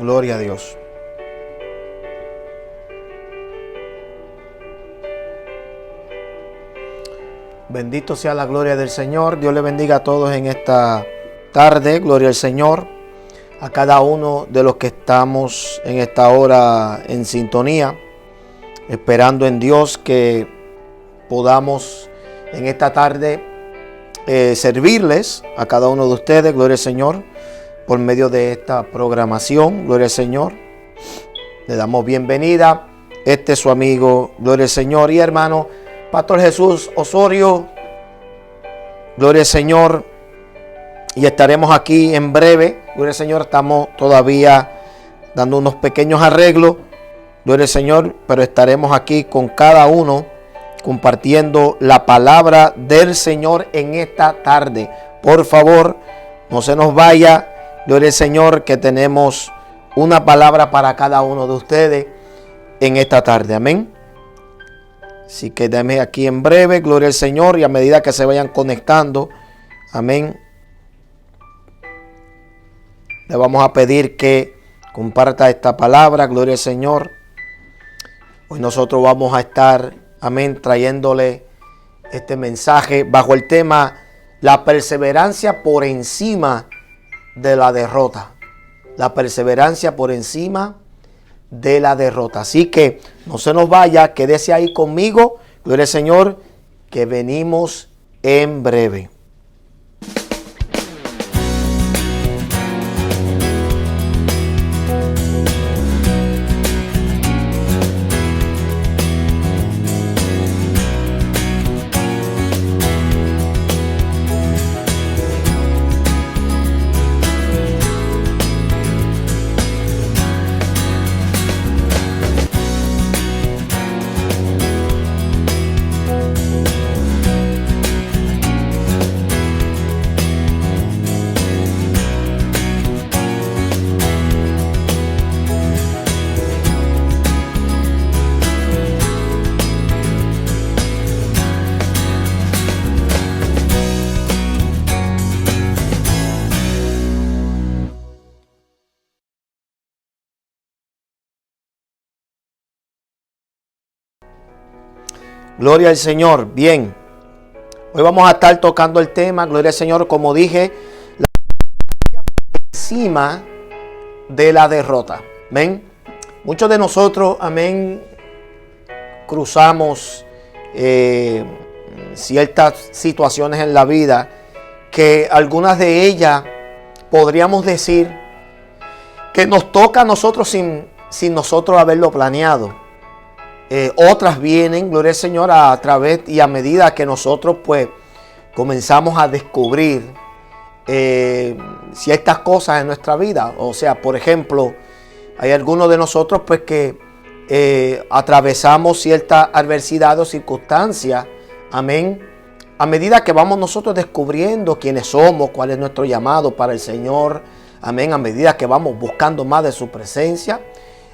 Gloria a Dios. Bendito sea la gloria del Señor. Dios le bendiga a todos en esta tarde. Gloria al Señor. A cada uno de los que estamos en esta hora en sintonía, esperando en Dios que podamos en esta tarde servirles a cada uno de ustedes. Gloria al Señor. Por medio de esta programación. Gloria al Señor. Le damos bienvenida. Este es su amigo, gloria al Señor y hermano, Pastor Jesús Osorio. Gloria al Señor. Y estaremos aquí en breve. Gloria al Señor. Estamos todavía dando unos pequeños arreglos. Gloria al Señor. Pero estaremos aquí con cada uno compartiendo la palabra del Señor en esta tarde. Por favor, no se nos vaya. Gloria al Señor, que tenemos una palabra para cada uno de ustedes en esta tarde. Amén. Así que déme aquí en breve. Gloria al Señor. Y a medida que se vayan conectando. Amén. Le vamos a pedir que comparta esta palabra. Gloria al Señor. Hoy nosotros vamos a estar, amén, trayéndole este mensaje bajo el tema la perseverancia por encima de la derrota. La perseverancia por encima de la derrota. Así que no se nos vaya, quédese ahí conmigo. Gloria al Señor, que venimos en breve. Gloria al Señor. Bien. Hoy vamos a estar tocando el tema, gloria al Señor, como dije, la encima de la derrota. Amén. Muchos de nosotros, amén, cruzamos ciertas situaciones en la vida que algunas de ellas podríamos decir que nos toca a nosotros sin nosotros haberlo planeado. Otras vienen, gloria al Señor, a través y a medida que nosotros pues comenzamos a descubrir ciertas cosas en nuestra vida. O sea, por ejemplo, hay algunos de nosotros pues que atravesamos ciertas adversidades o circunstancias, amén, a medida que vamos nosotros descubriendo quiénes somos, cuál es nuestro llamado para el Señor, amén, a medida que vamos buscando más de su presencia.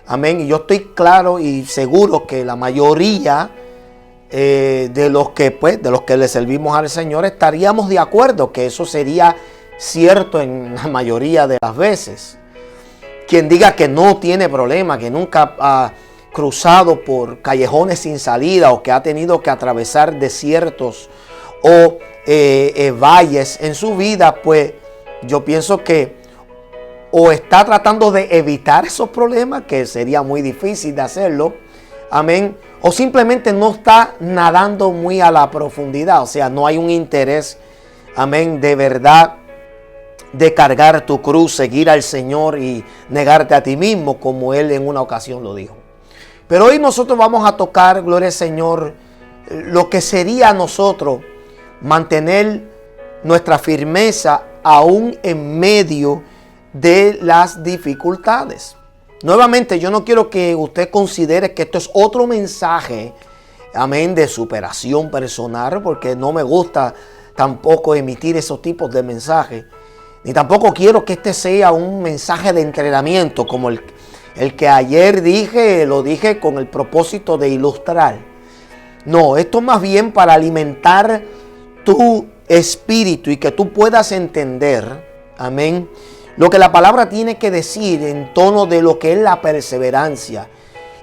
Amén. Y yo estoy claro y seguro que la mayoría de los que le servimos al Señor estaríamos de acuerdo que eso sería cierto en la mayoría de las veces. Quien diga que no tiene problema, que nunca ha cruzado por callejones sin salida o que ha tenido que atravesar desiertos o valles en su vida, pues yo pienso que o está tratando de evitar esos problemas, que sería muy difícil de hacerlo, amén, o simplemente no está nadando muy a la profundidad, o sea, no hay un interés, amén, de verdad, de cargar tu cruz, seguir al Señor y negarte a ti mismo, como Él en una ocasión lo dijo. Pero hoy nosotros vamos a tocar, gloria al Señor, lo que sería nosotros mantener nuestra firmeza aún en medio de las dificultades. Nuevamente, yo no quiero que usted considere que esto es otro mensaje, amén, de superación personal, porque no me gusta tampoco emitir esos tipos de mensajes, ni tampoco quiero que este sea un mensaje de entrenamiento como el que ayer lo dije con el propósito de ilustrar. No, esto más bien para alimentar tu espíritu y que tú puedas entender, amén, lo que la palabra tiene que decir en tono de lo que es la perseverancia.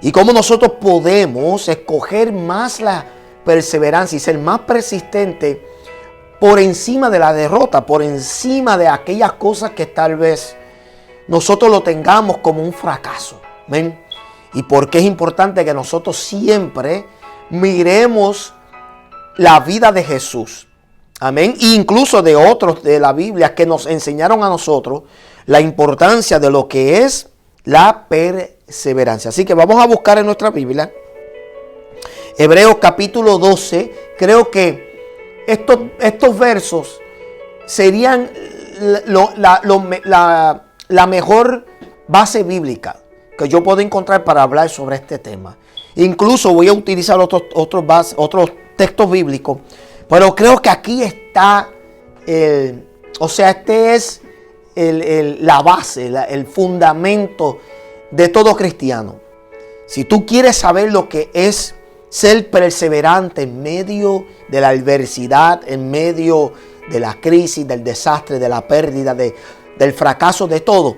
Y cómo nosotros podemos escoger más la perseverancia y ser más persistente por encima de la derrota, por encima de aquellas cosas que tal vez nosotros lo tengamos como un fracaso. ¿Ven? Y porque es importante que nosotros siempre miremos la vida de Jesús. Amén. E incluso de otros de la Biblia que nos enseñaron a nosotros la importancia de lo que es la perseverancia. Así que vamos a buscar en nuestra Biblia Hebreos capítulo 12. Creo que estos versos serían la mejor base bíblica que yo puedo encontrar para hablar sobre este tema. Incluso voy a utilizar otros textos bíblicos, pero creo que aquí está este es la base, el fundamento de todo cristiano. Si tú quieres saber lo que es ser perseverante en medio de la adversidad, en medio de la crisis, del desastre, de la pérdida, del fracaso, de todo,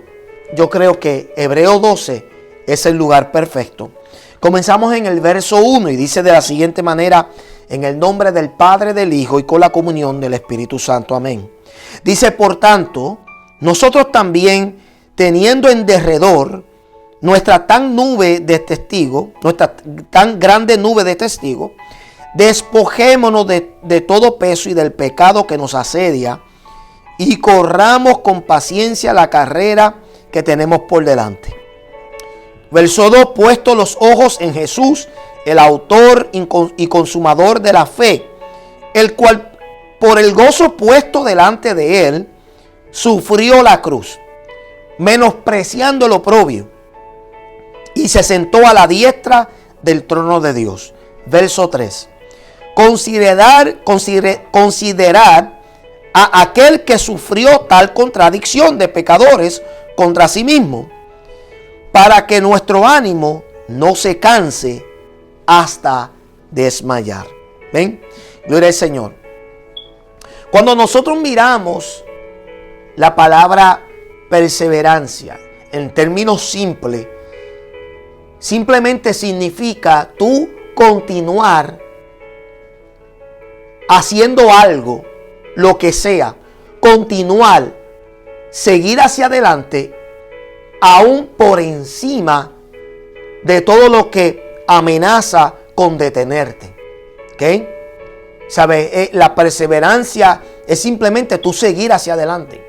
yo creo que Hebreos 12 es el lugar perfecto. Comenzamos en el verso 1 y dice de la siguiente manera: en el nombre del Padre, del Hijo y con la comunión del Espíritu Santo. Amén. Dice: por tanto, nosotros también, teniendo en derredor nuestra tan grande nube de testigos, despojémonos de todo peso y del pecado que nos asedia, y corramos con paciencia la carrera que tenemos por delante. Verso 2: puesto los ojos en Jesús, el autor y consumador de la fe, el cual por el gozo puesto delante de él, sufrió la cruz, menospreciando el oprobio, y se sentó a la diestra del trono de Dios. Verso 3: considerar a aquel que sufrió tal contradicción de pecadores contra sí mismo, para que nuestro ánimo no se canse hasta desmayar. ¿Ven? Gloria al Señor. Cuando nosotros miramos la palabra perseverancia en términos simples, simplemente significa tú continuar haciendo algo, lo que sea, continuar, seguir hacia adelante, aún por encima de todo lo que amenaza con detenerte. ¿Ok? ¿Sabes? La perseverancia es simplemente tú seguir hacia adelante.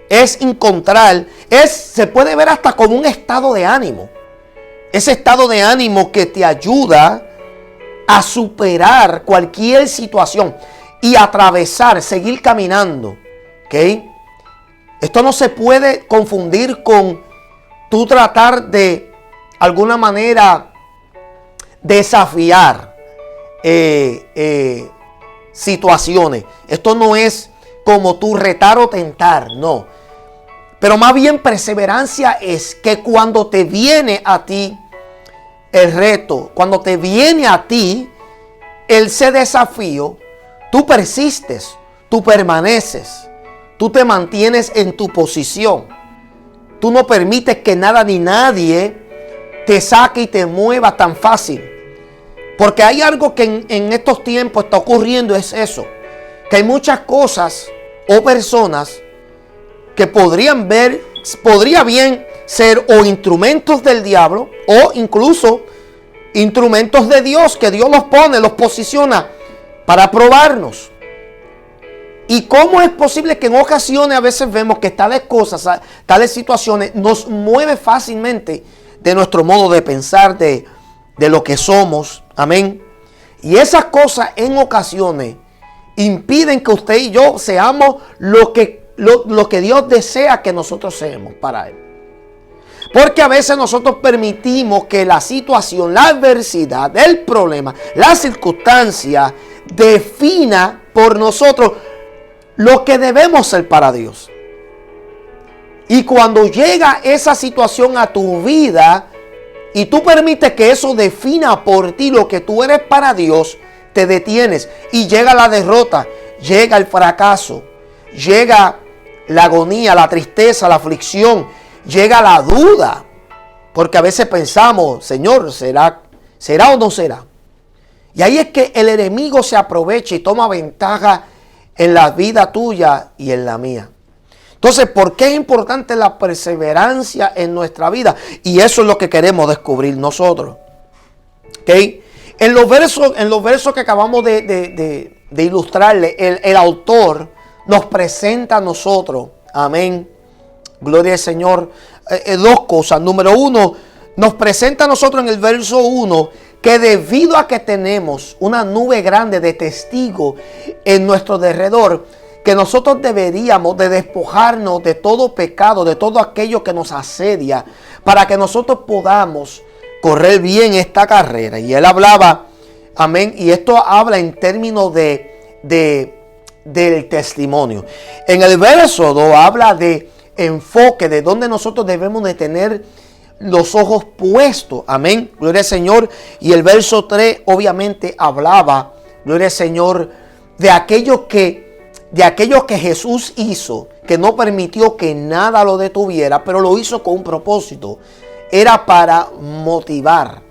Es encontrar, se puede ver hasta como un estado de ánimo. Ese estado de ánimo que te ayuda a superar cualquier situación y atravesar, seguir caminando. ¿Ok? Esto no se puede confundir con tú tratar de alguna manera desafiar situaciones. Esto no es como tú retar o tentar, no. Pero más bien perseverancia es que cuando te viene a ti el reto, cuando te viene a ti ese desafío, tú persistes, tú permaneces, tú te mantienes en tu posición. Tú no permites que nada ni nadie te saque y te mueva tan fácil. Porque hay algo que en estos tiempos está ocurriendo, es eso. Que hay muchas cosas o personas que podría bien ser o instrumentos del diablo o incluso instrumentos de Dios, que Dios los pone, los posiciona para probarnos. ¿Y cómo es posible que en ocasiones a veces vemos que tales cosas, tales situaciones nos mueve fácilmente de nuestro modo de pensar, de lo que somos? Amén. Y esas cosas en ocasiones impiden que usted y yo seamos lo que Dios desea que nosotros seamos para Él. Porque a veces nosotros permitimos que la situación, la adversidad, el problema, la circunstancia defina por nosotros lo que debemos ser para Dios. Y cuando llega esa situación a tu vida y tú permites que eso defina por ti lo que tú eres para Dios, te detienes y llega la derrota, llega el fracaso, llega la agonía, la tristeza, la aflicción, llega la duda. Porque a veces pensamos, Señor, ¿será o no será? Y ahí es que el enemigo se aprovecha y toma ventaja en la vida tuya y en la mía. Entonces, ¿por qué es importante la perseverancia en nuestra vida? Y eso es lo que queremos descubrir nosotros. ¿Okay? En los versos que acabamos de ilustrarle, el autor nos presenta a nosotros, amén, gloria al Señor, dos cosas. Número uno, nos presenta a nosotros en el verso 1 que debido a que tenemos una nube grande de testigos en nuestro derredor, que nosotros deberíamos de despojarnos de todo pecado, de todo aquello que nos asedia, para que nosotros podamos correr bien esta carrera. Y él hablaba, amén, y esto habla en términos del testimonio. En el verso 2 habla de enfoque, de donde nosotros debemos de tener los ojos puestos, amén, gloria al Señor. Y el verso 3 obviamente hablaba, gloria al Señor, de aquello que Jesús hizo, que no permitió que nada lo detuviera, pero lo hizo con un propósito. Era para motivar,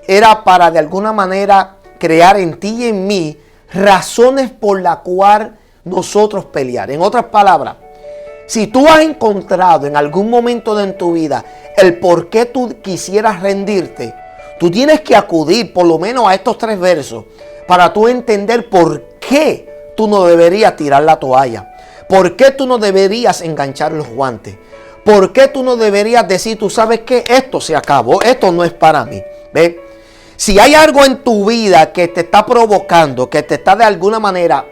era para de alguna manera crear en ti y en mí razones por la cual nosotros pelear. En otras palabras, si tú has encontrado en algún momento de tu vida el por qué tú quisieras rendirte, tú tienes que acudir por lo menos a estos 3 versos para tú entender por qué tú no deberías tirar la toalla, por qué tú no deberías enganchar los guantes, por qué tú no deberías decir, tú sabes que esto se acabó, esto no es para mí. ¿Ve? Si hay algo en tu vida que te está provocando, que te está de alguna manera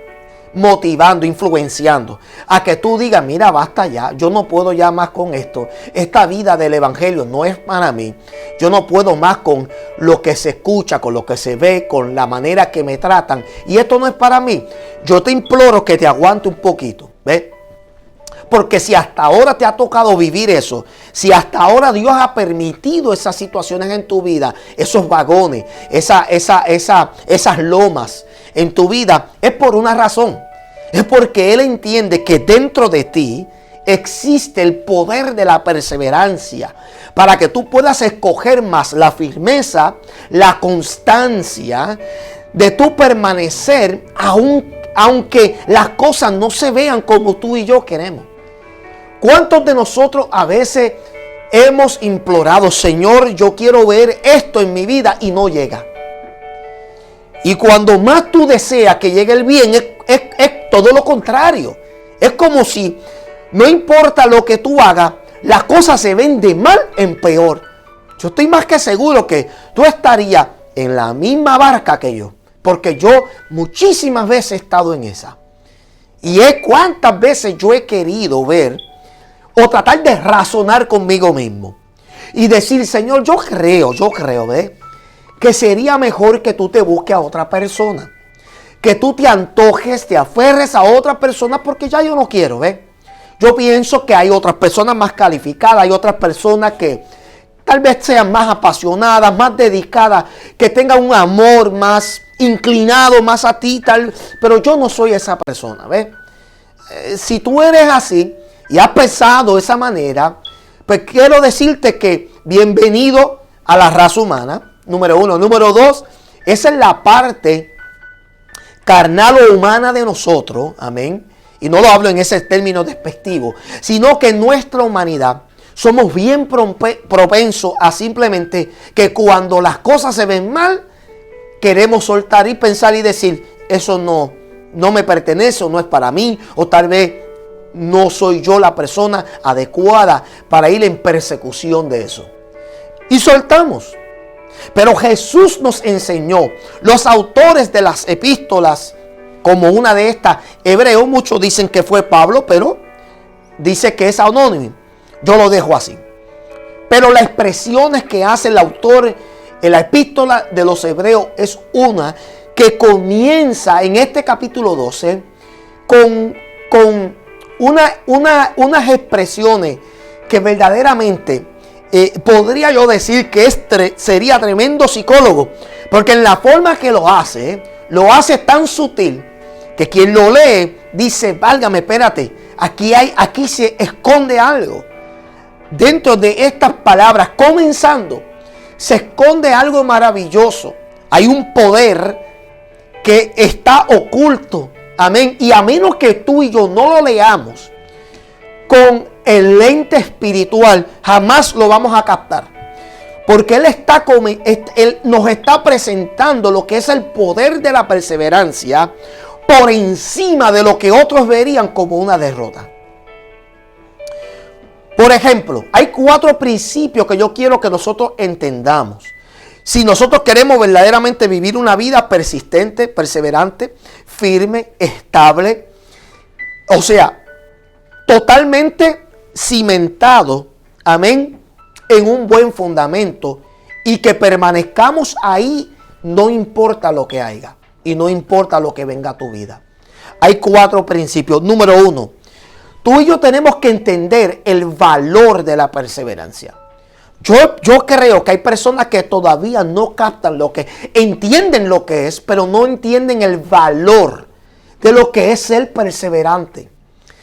motivando, influenciando a que tú digas, mira, basta ya, yo no puedo ya más con esto, esta vida del evangelio no es para mí, yo no puedo más con lo que se escucha, con lo que se ve, con la manera que me tratan, y esto no es para mí, yo te imploro que te aguante un poquito, ¿ves? Porque si hasta ahora te ha tocado vivir eso, si hasta ahora Dios ha permitido esas situaciones en tu vida, esos vagones, esas lomas en tu vida, es por una razón. Es porque Él entiende que dentro de ti existe el poder de la perseverancia para que tú puedas escoger más la firmeza, la constancia de tu permanecer aunque las cosas no se vean como tú y yo queremos. ¿Cuántos de nosotros a veces hemos implorado, Señor, yo quiero ver esto en mi vida y no llega? Y cuando más tú deseas que llegue el bien, es todo lo contrario. Es como si no importa lo que tú hagas, las cosas se ven de mal en peor. Yo estoy más que seguro que tú estarías en la misma barca que yo, porque yo muchísimas veces he estado en esa. Y es cuántas veces yo he querido ver o tratar de razonar conmigo mismo y decir, Señor, yo creo, ¿ves? Que sería mejor que tú te busques a otra persona, que tú te antojes, te aferres a otra persona, porque ya yo no quiero, ¿ves? Yo pienso que hay otras personas más calificadas, hay otras personas que tal vez sean más apasionadas, más dedicadas, que tengan un amor más inclinado más a ti, tal, pero yo no soy esa persona, ¿ves? Si tú eres así y has pensado de esa manera, pues quiero decirte que bienvenido a la raza humana, número 1. Número 2, esa es la parte carnal o humana de nosotros, amén. Y no lo hablo en ese término despectivo, sino que en nuestra humanidad somos bien propensos a simplemente que cuando las cosas se ven mal, queremos soltar y pensar y decir, eso no me pertenece o no es para mí, o tal vez no soy yo la persona adecuada para ir en persecución de eso. Y soltamos. Pero Jesús nos enseñó, los autores de las epístolas, como una de estas, Hebreo, muchos dicen que fue Pablo, pero dice que es anónimo. Yo lo dejo así. Pero las expresiones que hace el autor en la epístola de los Hebreos es una que comienza en este capítulo 12 con unas expresiones que verdaderamente podría yo decir que sería tremendo psicólogo, porque en la forma que lo hace tan sutil que quien lo lee dice, válgame, espérate, aquí se esconde algo. Dentro de estas palabras, comenzando, se esconde algo maravilloso. Hay un poder que está oculto. Amén. Y a menos que tú y yo no lo leamos con el lente espiritual, jamás lo vamos a captar. Porque Él nos está presentando lo que es el poder de la perseverancia por encima de lo que otros verían como una derrota. Por ejemplo, hay 4 principios que yo quiero que nosotros entendamos. Si nosotros queremos verdaderamente vivir una vida persistente, perseverante, firme, estable, o sea, totalmente cimentado, amén, en un buen fundamento, y que permanezcamos ahí, no importa lo que haya y no importa lo que venga a tu vida. Hay 4 principios. Número 1, tú y yo tenemos que entender el valor de la perseverancia. Yo creo que hay personas que todavía no captan entienden lo que es, pero no entienden el valor de lo que es ser perseverante.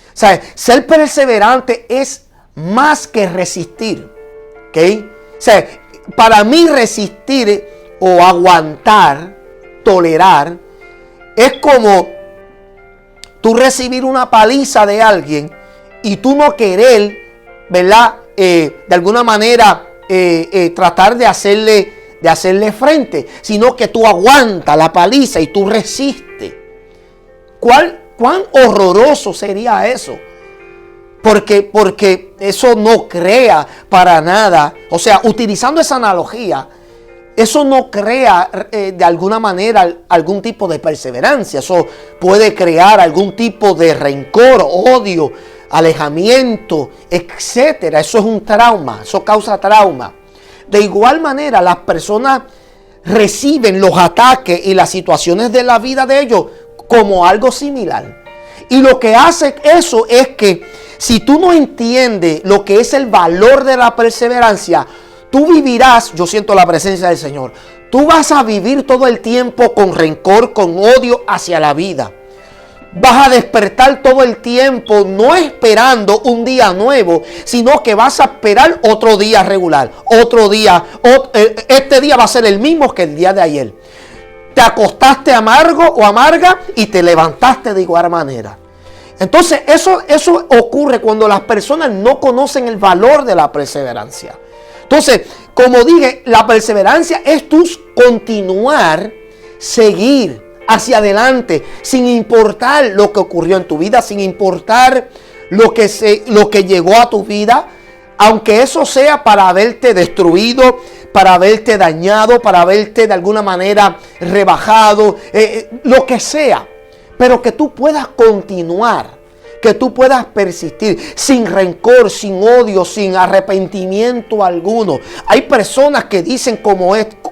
O sea, ser perseverante es más que resistir. ¿Ok? O sea, para mí resistir o aguantar, tolerar, es como tú recibir una paliza de alguien y tú no querer, ¿verdad? De alguna manera tratar de hacerle frente, sino que tú aguantas la paliza y tú resistes. ¿Cuán horroroso sería eso? Porque eso no crea para nada. O sea, utilizando esa analogía, eso no crea de alguna manera algún tipo de perseverancia. Eso puede crear algún tipo de rencor, odio, alejamiento, etcétera. Eso es un trauma, eso causa trauma. De igual manera, las personas reciben los ataques y las situaciones de la vida de ellos como algo similar. Y lo que hace eso es que si tú no entiendes lo que es el valor de la perseverancia, tú vivirás, yo siento la presencia del Señor, tú vas a vivir todo el tiempo con rencor, con odio hacia la vida. Vas a despertar todo el tiempo no esperando un día nuevo, sino que vas a esperar otro día regular, otro día, este día va a ser el mismo que el día de ayer. Te acostaste amargo o amarga y te levantaste de igual manera. Entonces eso ocurre cuando las personas no conocen el valor de la perseverancia. Entonces, como dije, la perseverancia es tu continuar, seguir hacia adelante, sin importar lo que ocurrió en tu vida, sin importar lo que llegó a tu vida, aunque eso sea para haberte destruido, para haberte dañado, para haberte de alguna manera rebajado, lo que sea, pero que tú puedas continuar, que tú puedas persistir sin rencor, sin odio, sin arrepentimiento alguno. Hay personas que dicen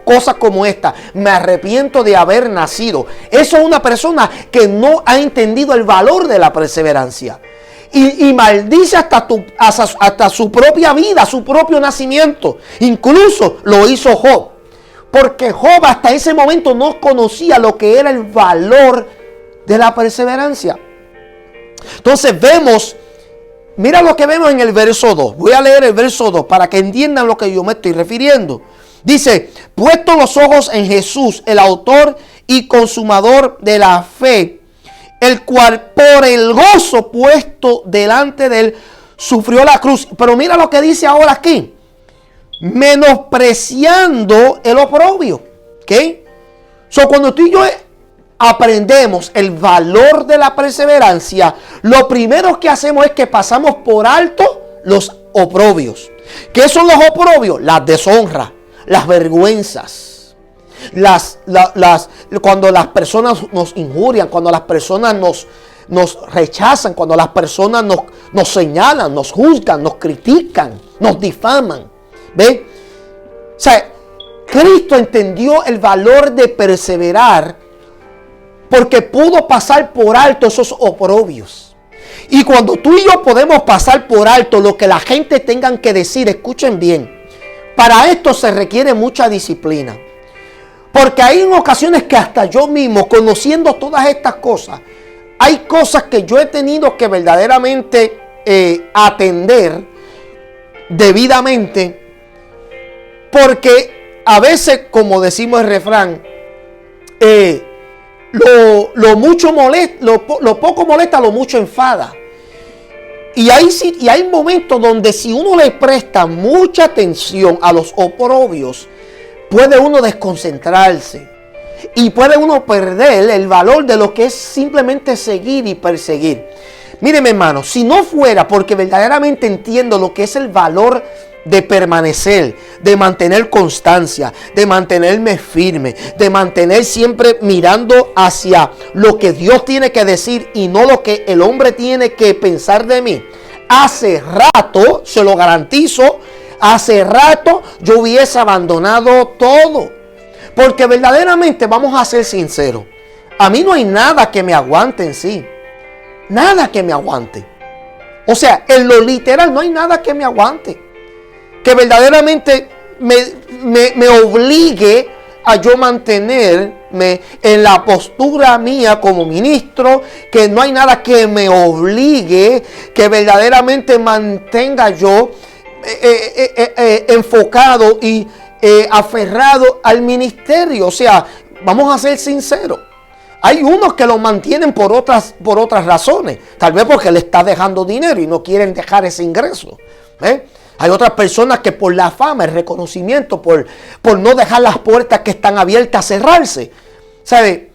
cosas como esta: me arrepiento de haber nacido. Eso es una persona que no ha entendido el valor de la perseverancia. Y maldice hasta su propia vida, su propio nacimiento. Incluso lo hizo Job. Porque Job hasta ese momento no conocía lo que era el valor de la perseverancia. Entonces mira lo que vemos en el verso 2. Voy a leer el verso 2 para que entiendan lo que yo me estoy refiriendo. Dice: puesto los ojos en Jesús, el autor y consumador de la fe, el cual por el gozo puesto delante de él sufrió la cruz. Pero mira lo que dice ahora aquí: menospreciando el oprobio. ¿Ok? Cuando tú y yo aprendemos el valor de la perseverancia, lo primero que hacemos es que pasamos por alto los oprobios. ¿Qué son los oprobios? Las deshonras, las vergüenzas, cuando las personas nos injurian, cuando las personas nos rechazan, cuando las personas nos señalan, nos juzgan, nos critican, nos difaman. ¿Ve? O sea, Cristo entendió el valor de perseverar porque pudo pasar por alto esos oprobios. Y cuando tú y yo podemos pasar por alto lo que la gente tenga que decir, escuchen bien, para esto se requiere mucha disciplina. Porque hay en ocasiones que hasta yo mismo, conociendo todas estas cosas, hay cosas que yo he tenido que verdaderamente atender debidamente, porque a veces, como decimos el refrán, lo mucho molesta, lo poco molesta, lo mucho enfada. Y hay momentos donde si uno le presta mucha atención a los oprobios, puede uno desconcentrarse y puede uno perder el valor de lo que es simplemente seguir y perseguir. Míreme, hermano, si no fuera porque verdaderamente entiendo lo que es el valor de permanecer, de mantener constancia, de mantenerme firme, de mantener siempre mirando hacia lo que Dios tiene que decir y no lo que el hombre tiene que pensar de mí, hace rato, se lo garantizo, hace rato yo hubiese abandonado todo. Porque verdaderamente, vamos a ser sinceros, a mí no hay nada que me aguante en sí. Nada que me aguante. O sea, en lo literal no hay nada que me aguante, que verdaderamente me obligue a yo mantenerme en la postura mía como ministro, que no hay nada que me obligue, que verdaderamente mantenga yo enfocado y aferrado al ministerio. O sea, vamos a ser sinceros. Hay unos que lo mantienen por otras razones. Tal vez porque le está dejando dinero y no quieren dejar ese ingreso. Hay otras personas que por la fama, el reconocimiento, por no dejar las puertas que están abiertas cerrarse. ¿Sabe?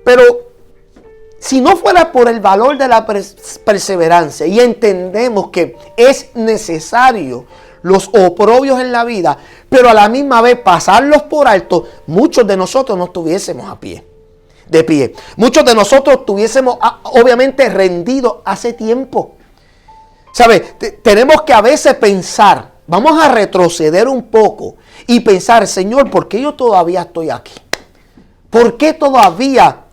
Pero si no fuera por el valor de la perseverancia y entendemos que es necesario los oprobios en la vida, pero a la misma vez pasarlos por alto, muchos de nosotros no estuviésemos de pie. Muchos de nosotros estuviésemos obviamente rendidos hace tiempo. ¿Sabe? Tenemos que a veces pensar, vamos a retroceder un poco y pensar, Señor, ¿por qué yo todavía estoy aquí? ¿Por qué todavía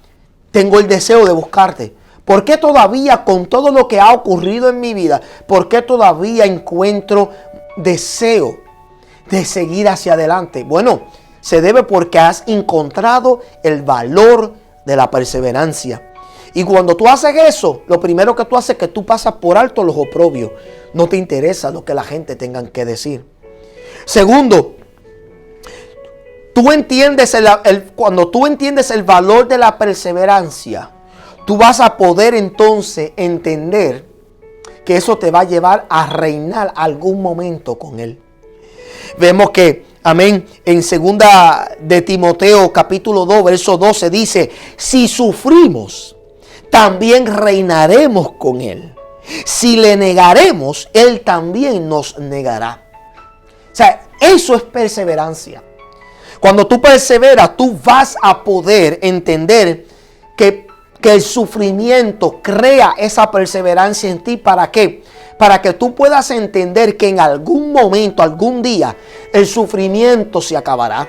tengo el deseo de buscarte? ¿Por qué todavía, con todo lo que ha ocurrido en mi vida, por qué todavía encuentro deseo de seguir hacia adelante? Bueno, se debe porque has encontrado el valor de la perseverancia. Y cuando tú haces eso, lo primero que tú haces es que tú pasas por alto los oprobios. No te interesa lo que la gente tenga que decir. Segundo, tú entiendes cuando tú entiendes el valor de la perseverancia, tú vas a poder entonces entender que eso te va a llevar a reinar algún momento con Él. Vemos que, amén, en 2 de Timoteo capítulo 2, verso 12 dice, si sufrimos, también reinaremos con Él. Si le negaremos, Él también nos negará. O sea, eso es perseverancia. Cuando tú perseveras, tú vas a poder entender que el sufrimiento crea esa perseverancia en ti. ¿Para qué? Para que tú puedas entender que en algún momento, algún día, el sufrimiento se acabará.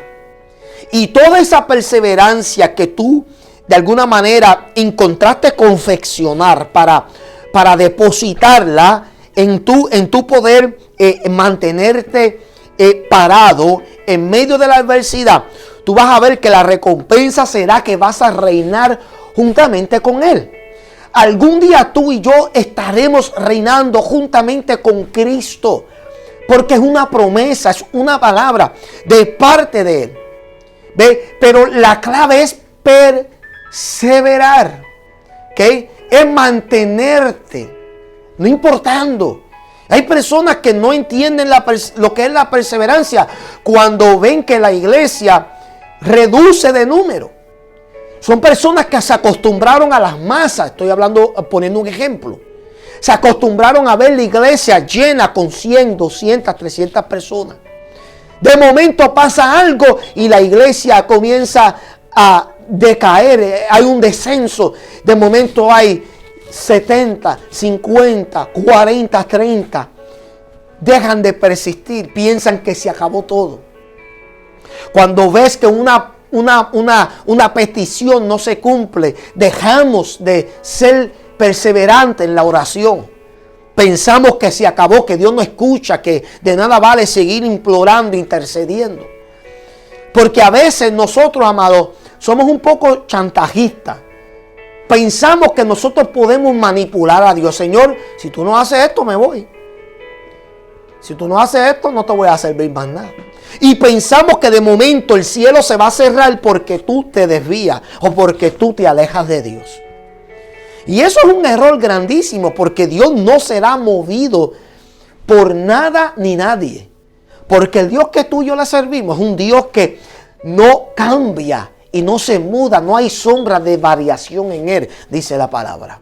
Y toda esa perseverancia que tú de alguna manera encontraste confeccionar para depositarla en tu poder mantenerte parado en medio de la adversidad, tú vas a ver que la recompensa será que vas a reinar juntamente con Él. Algún día tú y yo estaremos reinando juntamente con Cristo, porque es una promesa, es una palabra de parte de Él. ¿Ve? Pero la clave es perseverar, ¿okay? Es mantenerte, no importando. Hay personas que no entienden lo que es la perseverancia cuando ven que la iglesia reduce de número. Son personas que se acostumbraron a las masas. Estoy poniendo un ejemplo. Se acostumbraron a ver la iglesia llena con 100, 200, 300 personas. De momento pasa algo y la iglesia comienza a decaer. Hay un descenso. De momento hay 70, 50, 40, 30. Dejan de persistir. Piensan que se acabó todo. Cuando ves que una petición no se cumple, dejamos de ser perseverantes en la oración. Pensamos que se acabó, que Dios no escucha, que de nada vale seguir implorando, intercediendo. Porque a veces nosotros, amados, somos un poco chantajistas. pensamos que nosotros podemos manipular a Dios. Señor, si tú no haces esto, me voy. Si tú no haces esto, no te voy a servir más nada. Y pensamos que de momento el cielo se va a cerrar porque tú te desvías o porque tú te alejas de Dios. Y eso es un error grandísimo, porque Dios no será movido por nada ni nadie. Porque el Dios que tú y yo le servimos es un Dios que no cambia y no se muda, no hay sombra de variación en Él, dice la palabra.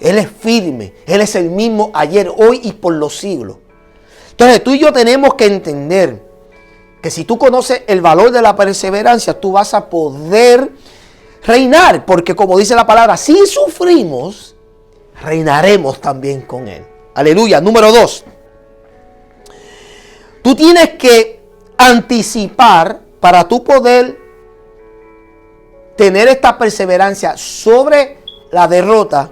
Él es firme, Él es el mismo ayer, hoy y por los siglos. Entonces tú y yo tenemos que entender que si tú conoces el valor de la perseverancia, tú vas a poder reinar, porque como dice la palabra, si sufrimos, reinaremos también con Él. Aleluya. Número 2. Tú tienes que anticipar para tú poder tener esta perseverancia sobre la derrota.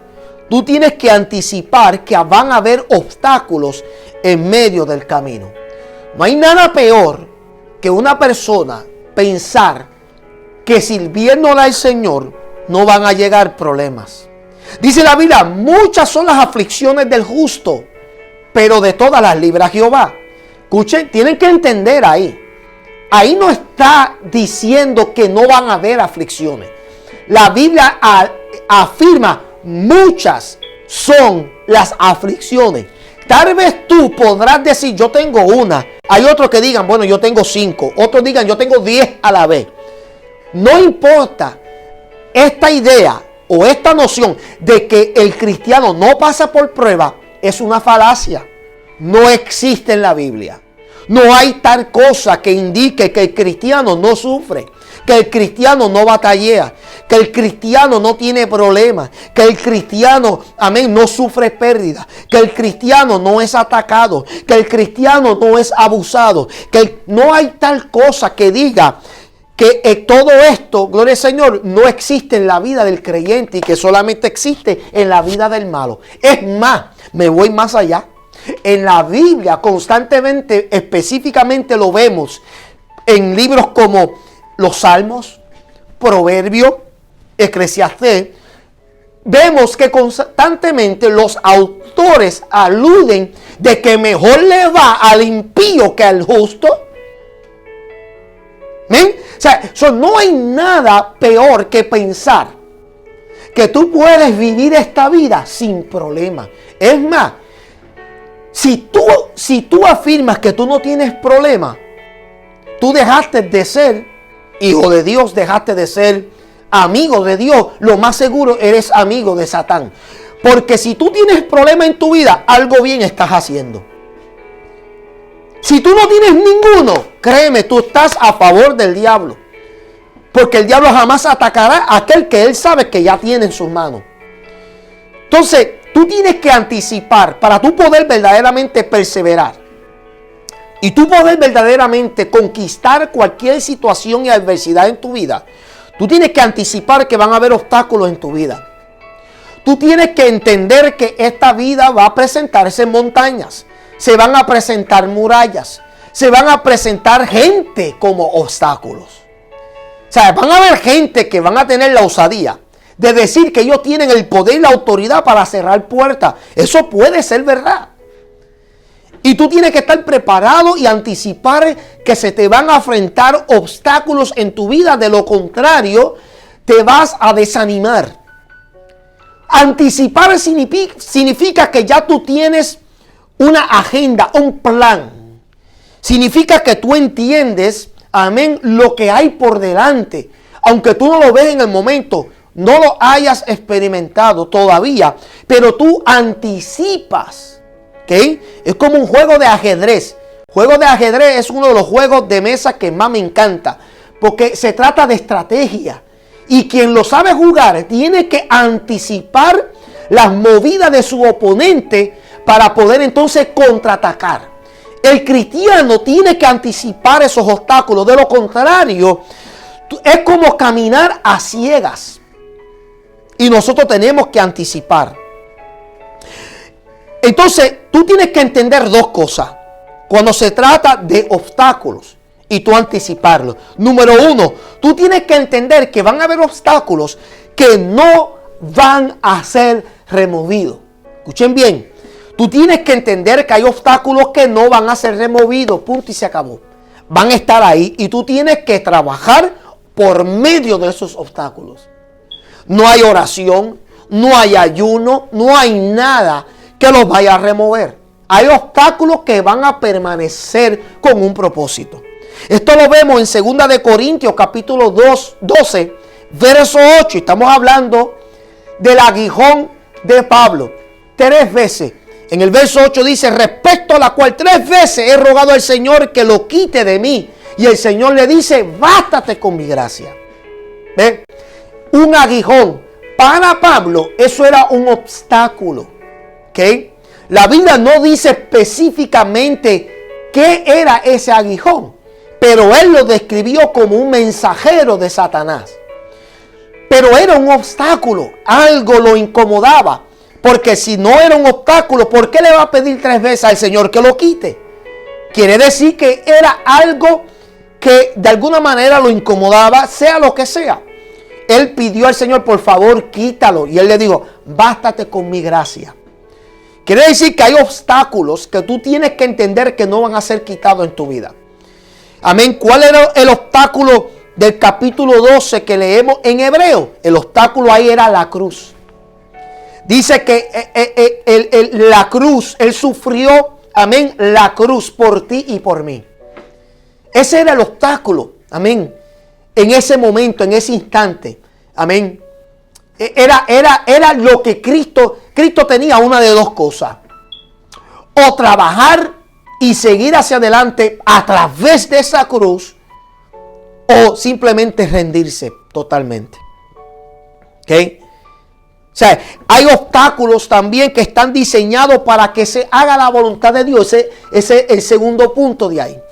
Tú tienes que anticipar que van a haber obstáculos en medio del camino. No hay nada peor que una persona pensar que sirviéndole al Señor no van a llegar problemas. Dice la Biblia, muchas son las aflicciones del justo, pero de todas las libra Jehová. Escuchen, tienen que entender ahí. Ahí no está diciendo que no van a haber aflicciones. La Biblia afirma, muchas son las aflicciones. Tal vez tú podrás decir, yo tengo una. Hay otros que digan, bueno, yo tengo 5. Otros digan, yo tengo 10 a la vez. No importa, esta idea o esta noción de que el cristiano no pasa por prueba es una falacia. No existe en la Biblia. No hay tal cosa que indique que el cristiano no sufre, que el cristiano no batallea, que el cristiano no tiene problemas, que el cristiano, amén, no sufre pérdida, que el cristiano no es atacado, que el cristiano no es abusado, que no hay tal cosa que diga que todo esto, gloria al Señor, no existe en la vida del creyente y que solamente existe en la vida del malo. Es más, me voy más allá. En la Biblia constantemente, específicamente lo vemos en libros como los Salmos, Proverbios, Eclesiastés. Vemos que constantemente los autores aluden de que mejor le va al impío que al justo. ¿Ven? O sea, no hay nada peor que pensar que tú puedes vivir esta vida sin problema. Es más, si tú afirmas que tú no tienes problema, tú dejaste de ser hijo de Dios, dejaste de ser amigo de Dios. Lo más seguro eres amigo de Satán. Porque si tú tienes problema en tu vida, algo bien estás haciendo. Si tú no tienes ninguno, créeme, tú estás a favor del diablo. Porque el diablo jamás atacará a aquel que él sabe que ya tiene en sus manos. Entonces, tú tienes que anticipar para tú poder verdaderamente perseverar. Y tú poder verdaderamente conquistar cualquier situación y adversidad en tu vida. Tú tienes que anticipar que van a haber obstáculos en tu vida. Tú tienes que entender que esta vida va a presentarse montañas. Se van a presentar murallas. Se van a presentar gente como obstáculos. O sea, van a haber gente que van a tener la osadía de decir que ellos tienen el poder y la autoridad para cerrar puertas. Eso puede ser verdad. Y tú tienes que estar preparado y anticipar que se te van a enfrentar obstáculos en tu vida. De lo contrario, te vas a desanimar. Anticipar significa que ya tú tienes una agenda, un plan. Significa que tú entiendes, amén, lo que hay por delante. Aunque tú no lo ves en el momento, no lo hayas experimentado todavía, pero tú anticipas. ¿Okay? Es como un juego de ajedrez. Juego de ajedrez es uno de los juegos de mesa que más me encanta, porque se trata de estrategia. Y quien lo sabe jugar tiene que anticipar las movidas de su oponente para poder entonces contraatacar. El cristiano tiene que anticipar esos obstáculos. De lo contrario, es como caminar a ciegas. Y nosotros tenemos que anticipar. Entonces, tú tienes que entender dos cosas cuando se trata de obstáculos y tú anticiparlos. Número uno, tú tienes que entender que van a haber obstáculos que no van a ser removidos. Escuchen bien, tú tienes que entender que hay obstáculos que no van a ser removidos, punto y se acabó. Van a estar ahí y tú tienes que trabajar por medio de esos obstáculos. No hay oración, no hay ayuno, no hay nada que los vaya a remover. Hay obstáculos que van a permanecer con un propósito. Esto lo vemos en 2 de Corintios capítulo 12, verso 8. Estamos hablando del aguijón de Pablo. 3 veces. En el verso 8 dice, respecto a la cual 3 veces he rogado al Señor que lo quite de mí. Y el Señor le dice, bástate con mi gracia. ¿Ven? Un aguijón. Para Pablo eso era un obstáculo. ¿Ok? La Biblia no dice específicamente qué era ese aguijón. Pero él lo describió como un mensajero de Satanás. Pero era un obstáculo. Algo lo incomodaba. Porque si no era un obstáculo, ¿por qué le va a pedir 3 veces al Señor que lo quite? Quiere decir que era algo que de alguna manera lo incomodaba, sea lo que sea. Él pidió al Señor, por favor, quítalo. Y él le dijo, bástate con mi gracia. Quiere decir que hay obstáculos que tú tienes que entender que no van a ser quitados en tu vida. Amén. ¿Cuál era el obstáculo del capítulo 12 que leemos en Hebreo? El obstáculo ahí era la cruz. Dice que la cruz, él sufrió, amén, la cruz por ti y por mí. Ese era el obstáculo, amén, en ese momento, en ese instante, amén. Era lo que Cristo tenía, una de dos cosas. O trabajar y seguir hacia adelante a través de esa cruz, o simplemente rendirse totalmente. ¿Ok? O sea, hay obstáculos también que están diseñados para que se haga la voluntad de Dios. Ese es el segundo punto de ahí.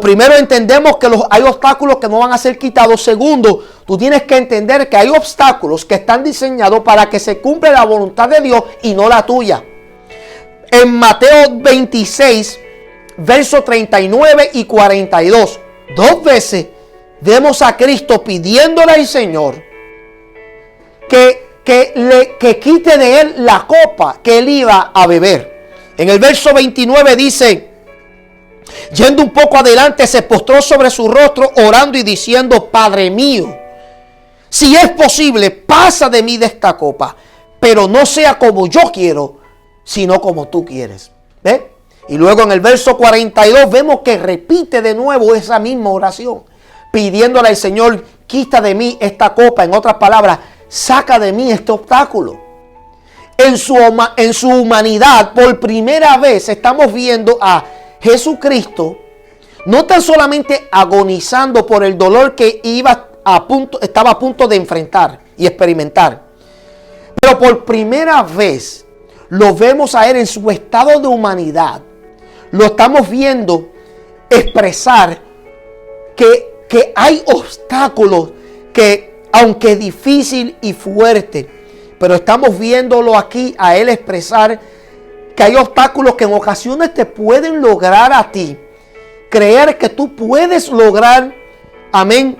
Primero entendemos que hay obstáculos que no van a ser quitados. Segundo, tú tienes que entender que hay obstáculos que están diseñados para que se cumpla la voluntad de Dios y no la tuya. En Mateo 26, versos 39 y 42, 2 veces vemos a Cristo pidiéndole al Señor que quite de él la copa que él iba a beber. En el verso 29 dice, yendo un poco adelante, se postró sobre su rostro orando y diciendo, Padre mío, si es posible, pasa de mí de esta copa, pero no sea como yo quiero, sino como tú quieres. ¿Ves? Y luego en el verso 42 vemos que repite de nuevo esa misma oración, pidiéndole al Señor, quita de mí esta copa. En otras palabras, saca de mí este obstáculo. En su humanidad, por primera vez estamos viendo a Jesucristo no tan solamente agonizando por el dolor que estaba a punto de enfrentar y experimentar, pero por primera vez lo vemos a él en su estado de humanidad. Lo estamos viendo expresar que hay obstáculos que, aunque difícil y fuerte, pero estamos viéndolo aquí a él expresar que hay obstáculos que en ocasiones te pueden lograr a ti creer que tú puedes lograr, amén,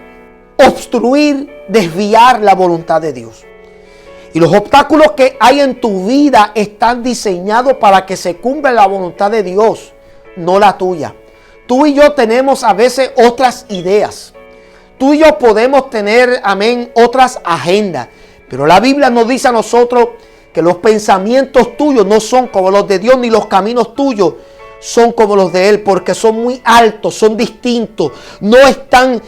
obstruir, desviar la voluntad de Dios. Y los obstáculos que hay en tu vida están diseñados para que se cumpla la voluntad de Dios, no la tuya. Tú y yo tenemos a veces otras ideas. Tú y yo podemos tener, amén, otras agendas. Pero la Biblia nos dice a nosotros que los pensamientos tuyos no son como los de Dios, ni los caminos tuyos son como los de Él, porque son muy altos, son distintos, no están,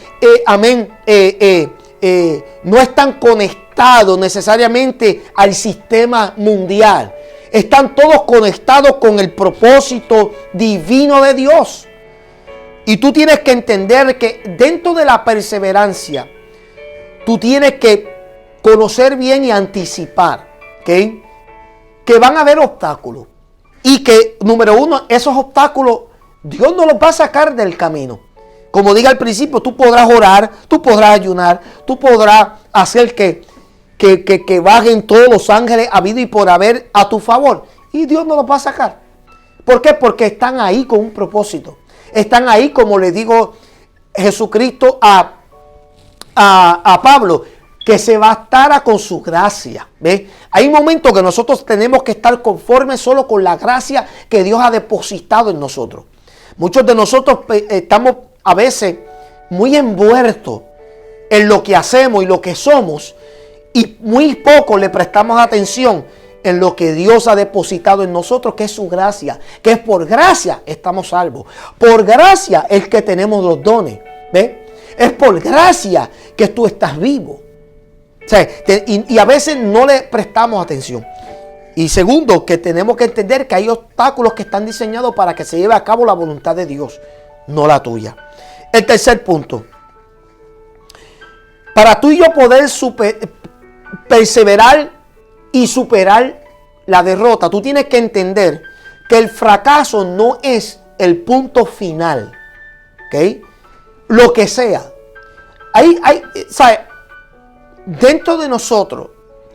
no están conectados necesariamente al sistema mundial. Están todos conectados con el propósito divino de Dios. Y tú tienes que entender que dentro de la perseverancia, tú tienes que conocer bien y anticipar, ¿okay?, que van a haber obstáculos. Y que, número uno, esos obstáculos Dios no los va a sacar del camino. Como dije al principio, tú podrás orar, tú podrás ayunar, tú podrás hacer que bajen todos los ángeles habido y por haber a tu favor. Y Dios no los va a sacar. ¿Por qué? Porque están ahí con un propósito. Están ahí, como le digo Jesucristo a Pablo. que se bastara con su gracia. ¿Ves? Hay momentos que nosotros tenemos que estar conformes solo con la gracia que Dios ha depositado en nosotros. Muchos de nosotros estamos a veces muy envueltos en lo que hacemos y lo que somos, y muy poco le prestamos atención en lo que Dios ha depositado en nosotros, que es su gracia, que es por gracia estamos salvos. Por gracia es que tenemos los dones. ¿Ves? Es por gracia que tú estás vivo. O sea, y a veces no le prestamos atención. Y segundo, que tenemos que entender que hay obstáculos que están diseñados para que se lleve a cabo la voluntad de Dios, no la tuya. El tercer punto. Para tú y yo poder perseverar y superar la derrota, tú tienes que entender que el fracaso no es el punto final. ¿Ok? Lo que sea. ¿Sabes? Dentro de nosotros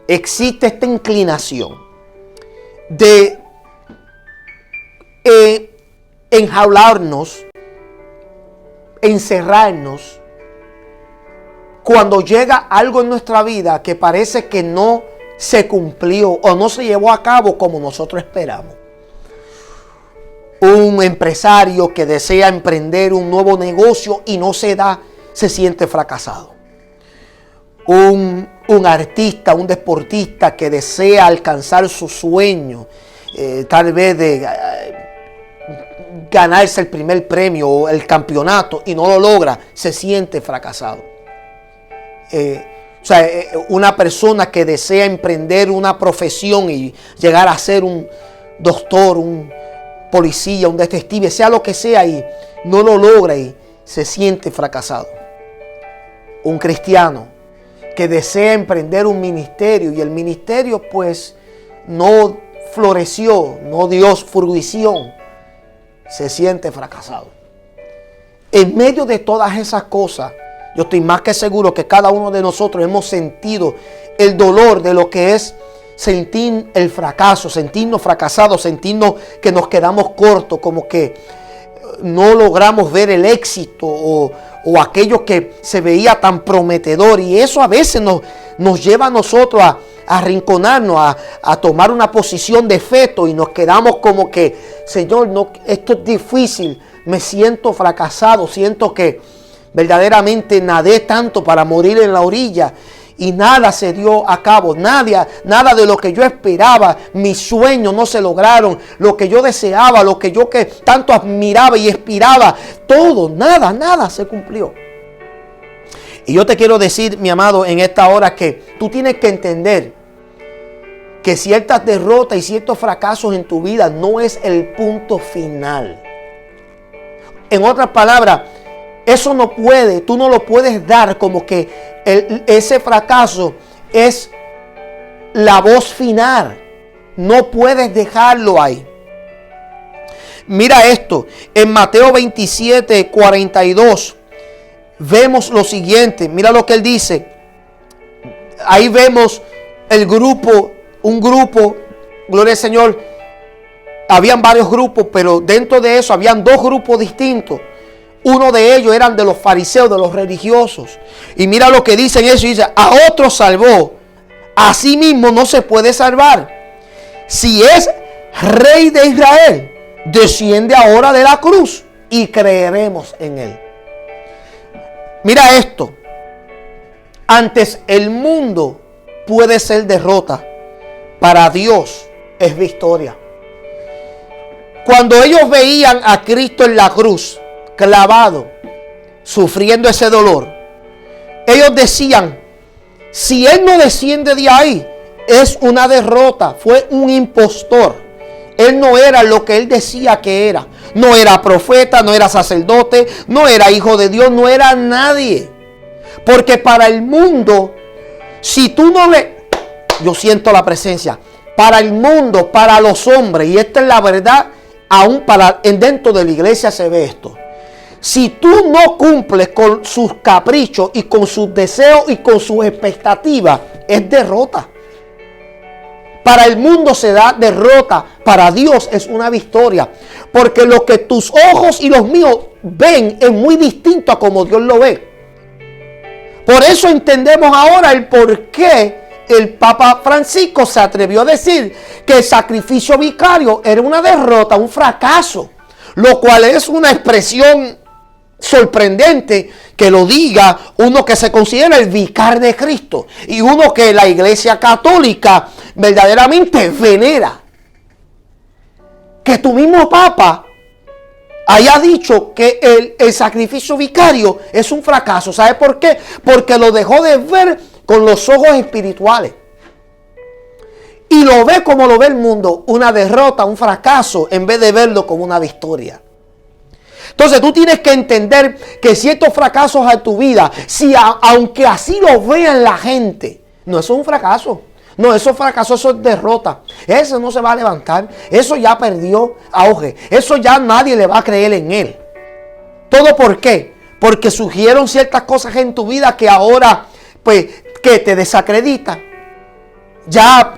existe esta inclinación de enjaularnos, encerrarnos, cuando llega algo en nuestra vida que parece que no se cumplió o no se llevó a cabo como nosotros esperamos. Un empresario que desea emprender un nuevo negocio y no se da, se siente fracasado. Un artista, un deportista que desea alcanzar su sueño, tal vez de ganarse el primer premio o el campeonato y no lo logra, se siente fracasado. Una persona que desea emprender una profesión y llegar a ser un doctor, un policía, un detective, sea lo que sea, y no lo logra y se siente fracasado. Un cristiano que desea emprender un ministerio y el ministerio pues no floreció, no dio fruición, se siente fracasado. En medio de todas esas cosas, yo estoy más que seguro que cada uno de nosotros hemos sentido el dolor de lo que es sentir el fracaso, sentirnos fracasados, sentirnos que nos quedamos cortos, como que no logramos ver el éxito o aquello que se veía tan prometedor, y eso a veces nos lleva a nosotros a arrinconarnos, a tomar una posición de feto, y nos quedamos como que, Señor, no, esto es difícil, me siento fracasado, siento que verdaderamente nadé tanto para morir en la orilla y nada se dio a cabo, nada de lo que yo esperaba, mis sueños no se lograron, lo que yo deseaba, lo que yo que tanto admiraba y aspiraba, todo, nada se cumplió. Y yo te quiero decir, mi amado, en esta hora que tú tienes que entender que ciertas derrotas y ciertos fracasos en tu vida no es el punto final. En otras palabras, eso no puede, tú no lo puedes dar como que ese fracaso es la voz final. No puedes dejarlo ahí. Mira esto, en Mateo 27, 42, vemos lo siguiente. Mira lo que él dice. Ahí vemos un grupo, gloria al Señor. Habían varios grupos, pero dentro de eso habían dos grupos distintos. Uno de ellos eran de los fariseos, de los religiosos. Y mira lo que dicen eso. Dice, a otro salvó, a sí mismo no se puede salvar. Si es rey de Israel, desciende ahora de la cruz y creeremos en él. Mira esto. Antes el mundo puede ser derrota, para Dios es victoria. Cuando ellos veían a Cristo en la cruz, clavado, sufriendo ese dolor, ellos decían, si él no desciende de ahí, es una derrota, fue un impostor. Él no era lo que él decía que era. No era profeta, no era sacerdote, no era hijo de Dios, no era nadie. Porque para el mundo, si tú no le... Yo siento la presencia. Para el mundo, para los hombres, y esta es la verdad, aún dentro de la iglesia se ve esto. Si tú no cumples con sus caprichos y con sus deseos y con sus expectativas, es derrota. Para el mundo se da derrota, para Dios es una victoria. Porque lo que tus ojos y los míos ven es muy distinto a como Dios lo ve. Por eso entendemos ahora el por qué el Papa Francisco se atrevió a decir que el sacrificio vicario era una derrota, un fracaso, lo cual es una expresión sorprendente que lo diga uno que se considera el vicario de Cristo y uno que la Iglesia Católica verdaderamente venera. Que tu mismo Papa haya dicho que el sacrificio vicario es un fracaso. ¿Sabe por qué? Porque lo dejó de ver con los ojos espirituales. Y lo ve como lo ve el mundo, una derrota, un fracaso, en vez de verlo como una victoria. Entonces tú tienes que entender que ciertos fracasos en tu vida, aunque así lo vean la gente, no es un fracaso. No, eso es fracaso, eso es derrota. Eso no se va a levantar. Eso ya perdió auge. Eso ya nadie le va a creer en él. ¿Todo por qué? Porque surgieron ciertas cosas en tu vida que ahora, pues, que te desacreditan. Ya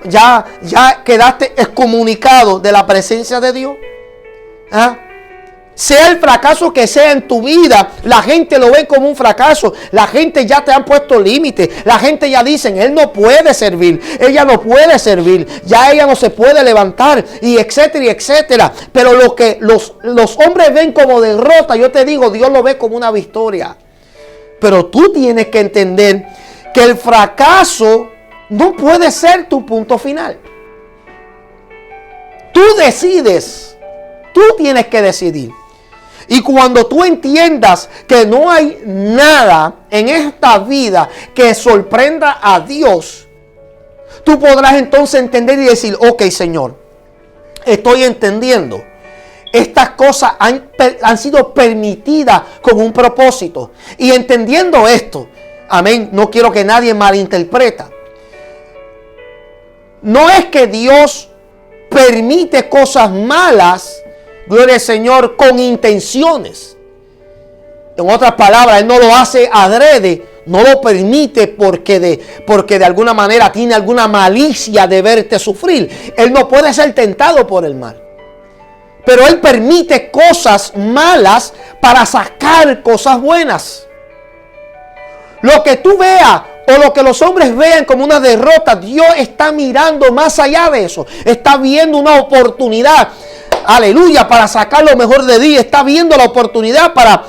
quedaste excomunicado de la presencia de Dios. ¿Ah? Sea el fracaso que sea en tu vida, la gente lo ve como un fracaso. La gente ya te han puesto límites. La gente ya dicen, él no puede servir, ella no puede servir, ya ella no se puede levantar, y etcétera, y etcétera. Pero lo que los hombres ven como derrota, yo te digo, Dios lo ve como una victoria. Pero tú tienes que entender que el fracaso no puede ser tu punto final. Tú decides, tú tienes que decidir. Y cuando tú entiendas que no hay nada en esta vida que sorprenda a Dios, tú podrás entonces entender y decir, ok, Señor, estoy entendiendo. Estas cosas han sido permitidas con un propósito. Y entendiendo esto, amén, no quiero que nadie malinterpreta. No es que Dios permite cosas malas, gloria al Señor, con intenciones. En otras palabras, Él no lo hace adrede, no lo permite porque de alguna manera tiene alguna malicia de verte sufrir. Él no puede ser tentado por el mal. Pero Él permite cosas malas para sacar cosas buenas. Lo que tú veas o lo que los hombres vean como una derrota, Dios está mirando más allá de eso. Está viendo una oportunidad, aleluya, para sacar lo mejor de ti. Está viendo la oportunidad para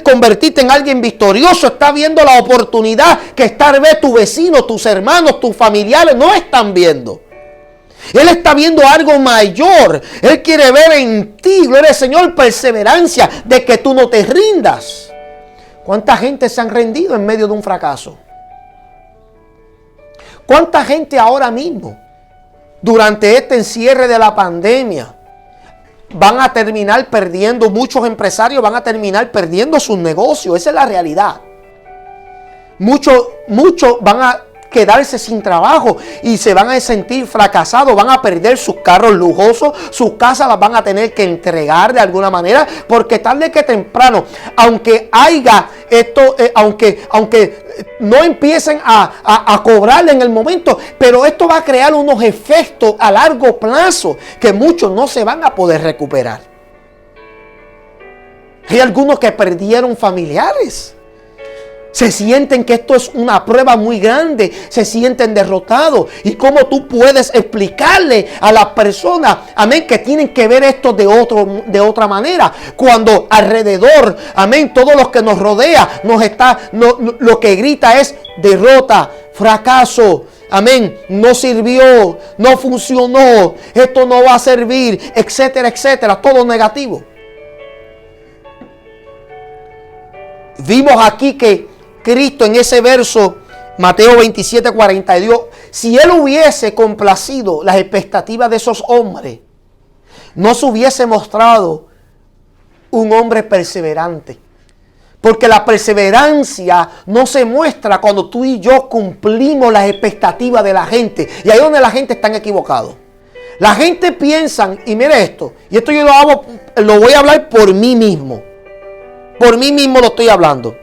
convertirte en alguien victorioso. Está viendo la oportunidad que tal vez tu vecino, tus hermanos, tus familiares no están viendo. Él está viendo algo mayor. Él quiere ver en ti, gloria al Señor, perseverancia, de que tú no te rindas. ¿Cuánta gente se han rendido en medio de un fracaso? ¿Cuánta gente ahora mismo, durante este encierre de la pandemia, van a terminar perdiendo, muchos empresarios van a terminar perdiendo sus negocios? Esa es la realidad. Muchos van a quedarse sin trabajo y se van a sentir fracasados, van a perder sus carros lujosos, sus casas las van a tener que entregar de alguna manera, porque tarde que temprano, aunque haya esto, aunque no empiecen a cobrarle en el momento, pero esto va a crear unos efectos a largo plazo que muchos no se van a poder recuperar. Hay algunos que perdieron familiares. Se sienten que esto es una prueba muy grande. Se sienten derrotados. ¿Y cómo tú puedes explicarle a las personas, amén, que tienen que ver esto de otra manera? Cuando alrededor, amén, todos los que nos rodea, lo que grita es derrota, fracaso. Amén, no sirvió, no funcionó, esto no va a servir, etcétera, etcétera, todo negativo. Vimos aquí que Cristo en ese verso, Mateo 27, 42, si Él hubiese complacido las expectativas de esos hombres, no se hubiese mostrado un hombre perseverante. Porque la perseverancia no se muestra cuando tú y yo cumplimos las expectativas de la gente. Y ahí es donde la gente está equivocada. La gente piensa, y mire esto, y esto yo lo voy a hablar por mí mismo. Por mí mismo lo estoy hablando.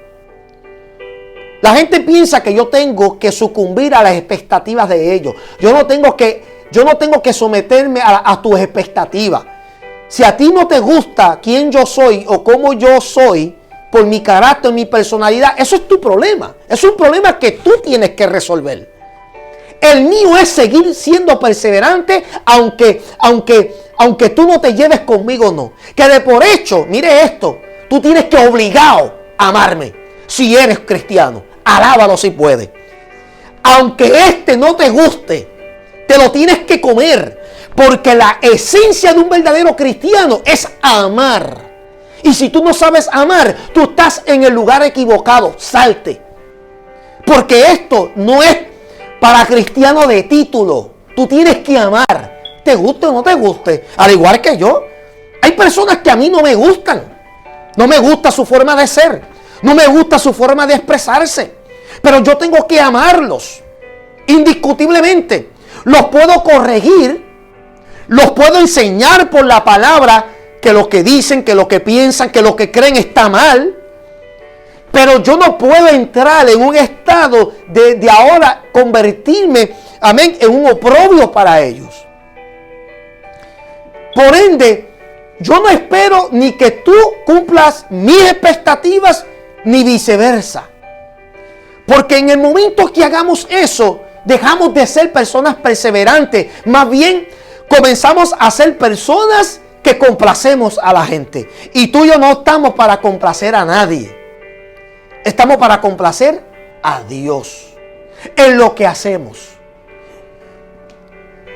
La gente piensa que yo tengo que sucumbir a las expectativas de ellos. Yo no tengo que someterme a tus expectativas. Si a ti no te gusta quién yo soy o cómo yo soy, por mi carácter, mi personalidad. Eso es tu problema. Es un problema que tú tienes que resolver. El mío es seguir siendo perseverante, aunque tú no te lleves conmigo, no. Que de por hecho, mire esto, tú tienes que obligado a amarme. Si eres cristiano, alábalo si puedes. Aunque no te guste, te lo tienes que comer. Porque la esencia de un verdadero cristiano es amar. Y si tú no sabes amar, tú estás en el lugar equivocado. Salte. Porque esto no es para cristiano de título. Tú tienes que amar. Te guste o no te guste. Al igual que yo. Hay personas que a mí no me gustan. No me gusta su forma de ser. No me gusta su forma de expresarse. Pero yo tengo que amarlos. Indiscutiblemente. Los puedo corregir. Los puedo enseñar por la palabra que lo que dicen, que lo que piensan, que lo que creen está mal. Pero yo no puedo entrar en un estado de ahora convertirme, amén, en un oprobio para ellos. Por ende, yo no espero ni que tú cumplas mis expectativas, ni viceversa. Porque en el momento que hagamos eso, dejamos de ser personas perseverantes. Más bien, comenzamos a ser personas que complacemos a la gente. Y tú y yo no estamos para complacer a nadie. Estamos para complacer a Dios en lo que hacemos.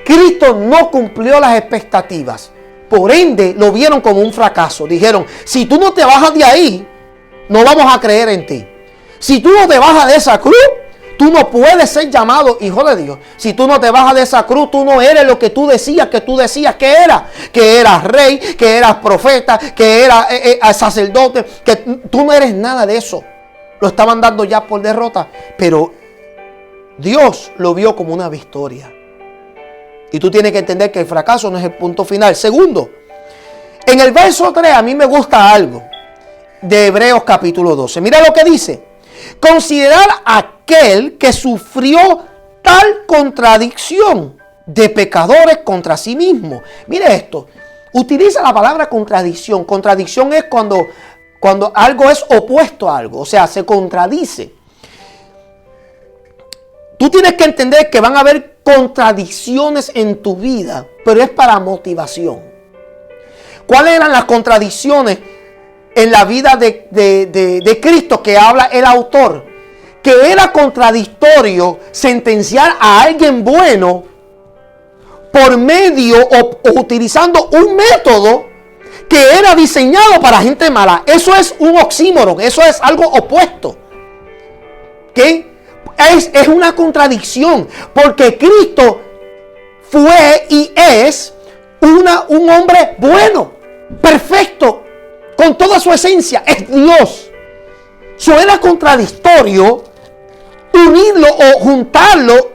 Cristo no cumplió las expectativas. Por ende, lo vieron como un fracaso. Dijeron, si tú no te bajas de ahí, no vamos a creer en ti. Si tú no te bajas de esa cruz, tú no puedes ser llamado hijo de Dios. Si tú no te bajas de esa cruz, tú no eres lo que tú decías que eras. Que eras rey, que eras profeta, que eras sacerdote. Que tú no eres nada de eso. Lo estaban dando ya por derrota. Pero Dios lo vio como una victoria. Y tú tienes que entender que el fracaso no es el punto final. Segundo, en el verso 3 a mí me gusta algo de Hebreos capítulo 12. Mira lo que dice. Considerar aquel que sufrió tal contradicción de pecadores contra sí mismo. Mire esto. Utiliza la palabra contradicción. Contradicción es cuando algo es opuesto a algo. O sea, se contradice. Tú tienes que entender que van a haber contradicciones en tu vida, pero es para motivación. ¿Cuáles eran las contradicciones en la vida de Cristo que habla el autor? Que era contradictorio sentenciar a alguien bueno por medio o utilizando un método que era diseñado para gente mala. Eso es un oxímoron, eso es algo opuesto. ¿Qué? Es una contradicción, porque Cristo fue y es un hombre bueno, perfecto, con toda su esencia, es Dios. Eso era contradictorio unirlo o juntarlo,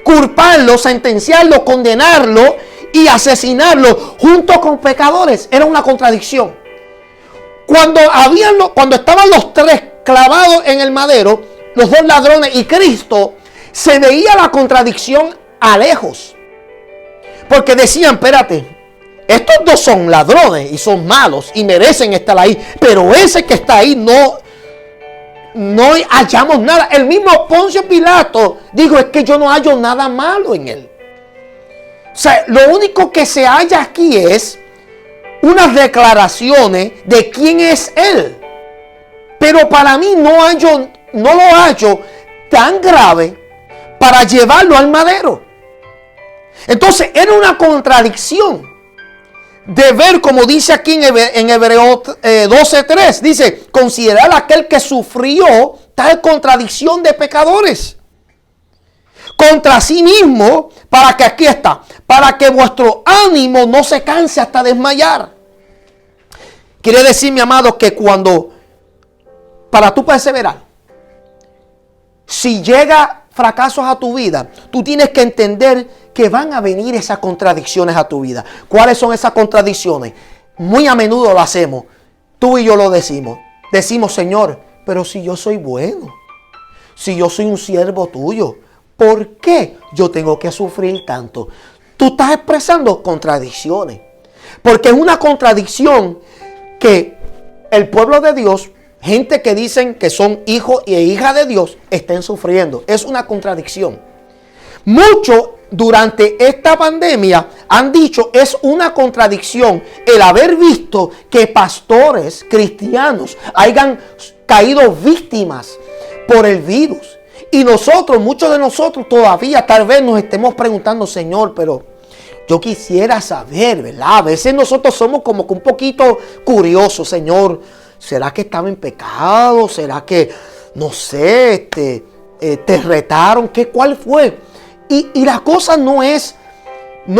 culparlo, sentenciarlo, condenarlo y asesinarlo junto con pecadores. Era una contradicción. Cuando estaban los tres clavados en el madero, los dos ladrones y Cristo, se veía la contradicción a lejos. Porque decían, espérate, estos dos son ladrones y son malos y merecen estar ahí. Pero ese que está ahí no hallamos nada. El mismo Poncio Pilato dijo, es que yo no hallo nada malo en él. O sea, lo único que se halla aquí es unas declaraciones de quién es él. Pero para mí no lo hallo tan grave para llevarlo al madero. Entonces era una contradicción de ver, como dice aquí en Hebreos 12:3, dice, considerar a aquel que sufrió tal contradicción de pecadores contra sí mismo, para que aquí está, para que vuestro ánimo no se canse hasta desmayar. Quiere decir, mi amado, que para tú perseverar, si llega fracasos a tu vida, tú tienes que entender que van a venir esas contradicciones a tu vida. ¿Cuáles son esas contradicciones? Muy a menudo lo hacemos. Tú y yo lo decimos. Decimos, Señor, pero si yo soy bueno, si yo soy un siervo tuyo, ¿por qué yo tengo que sufrir tanto? Tú estás expresando contradicciones. Porque es una contradicción que el pueblo de Dios gente que dicen que son hijos e hijas de Dios estén sufriendo. Es una contradicción. Muchos durante esta pandemia han dicho es una contradicción el haber visto que pastores cristianos hayan caído víctimas por el virus. Y nosotros, muchos de nosotros todavía tal vez nos estemos preguntando, Señor, pero yo quisiera saber, ¿verdad? A veces nosotros somos como que un poquito curiosos, Señor. ¿Será que estaba en pecado? ¿Será que, no sé, te retaron? ¿Cuál fue? Y la cosa no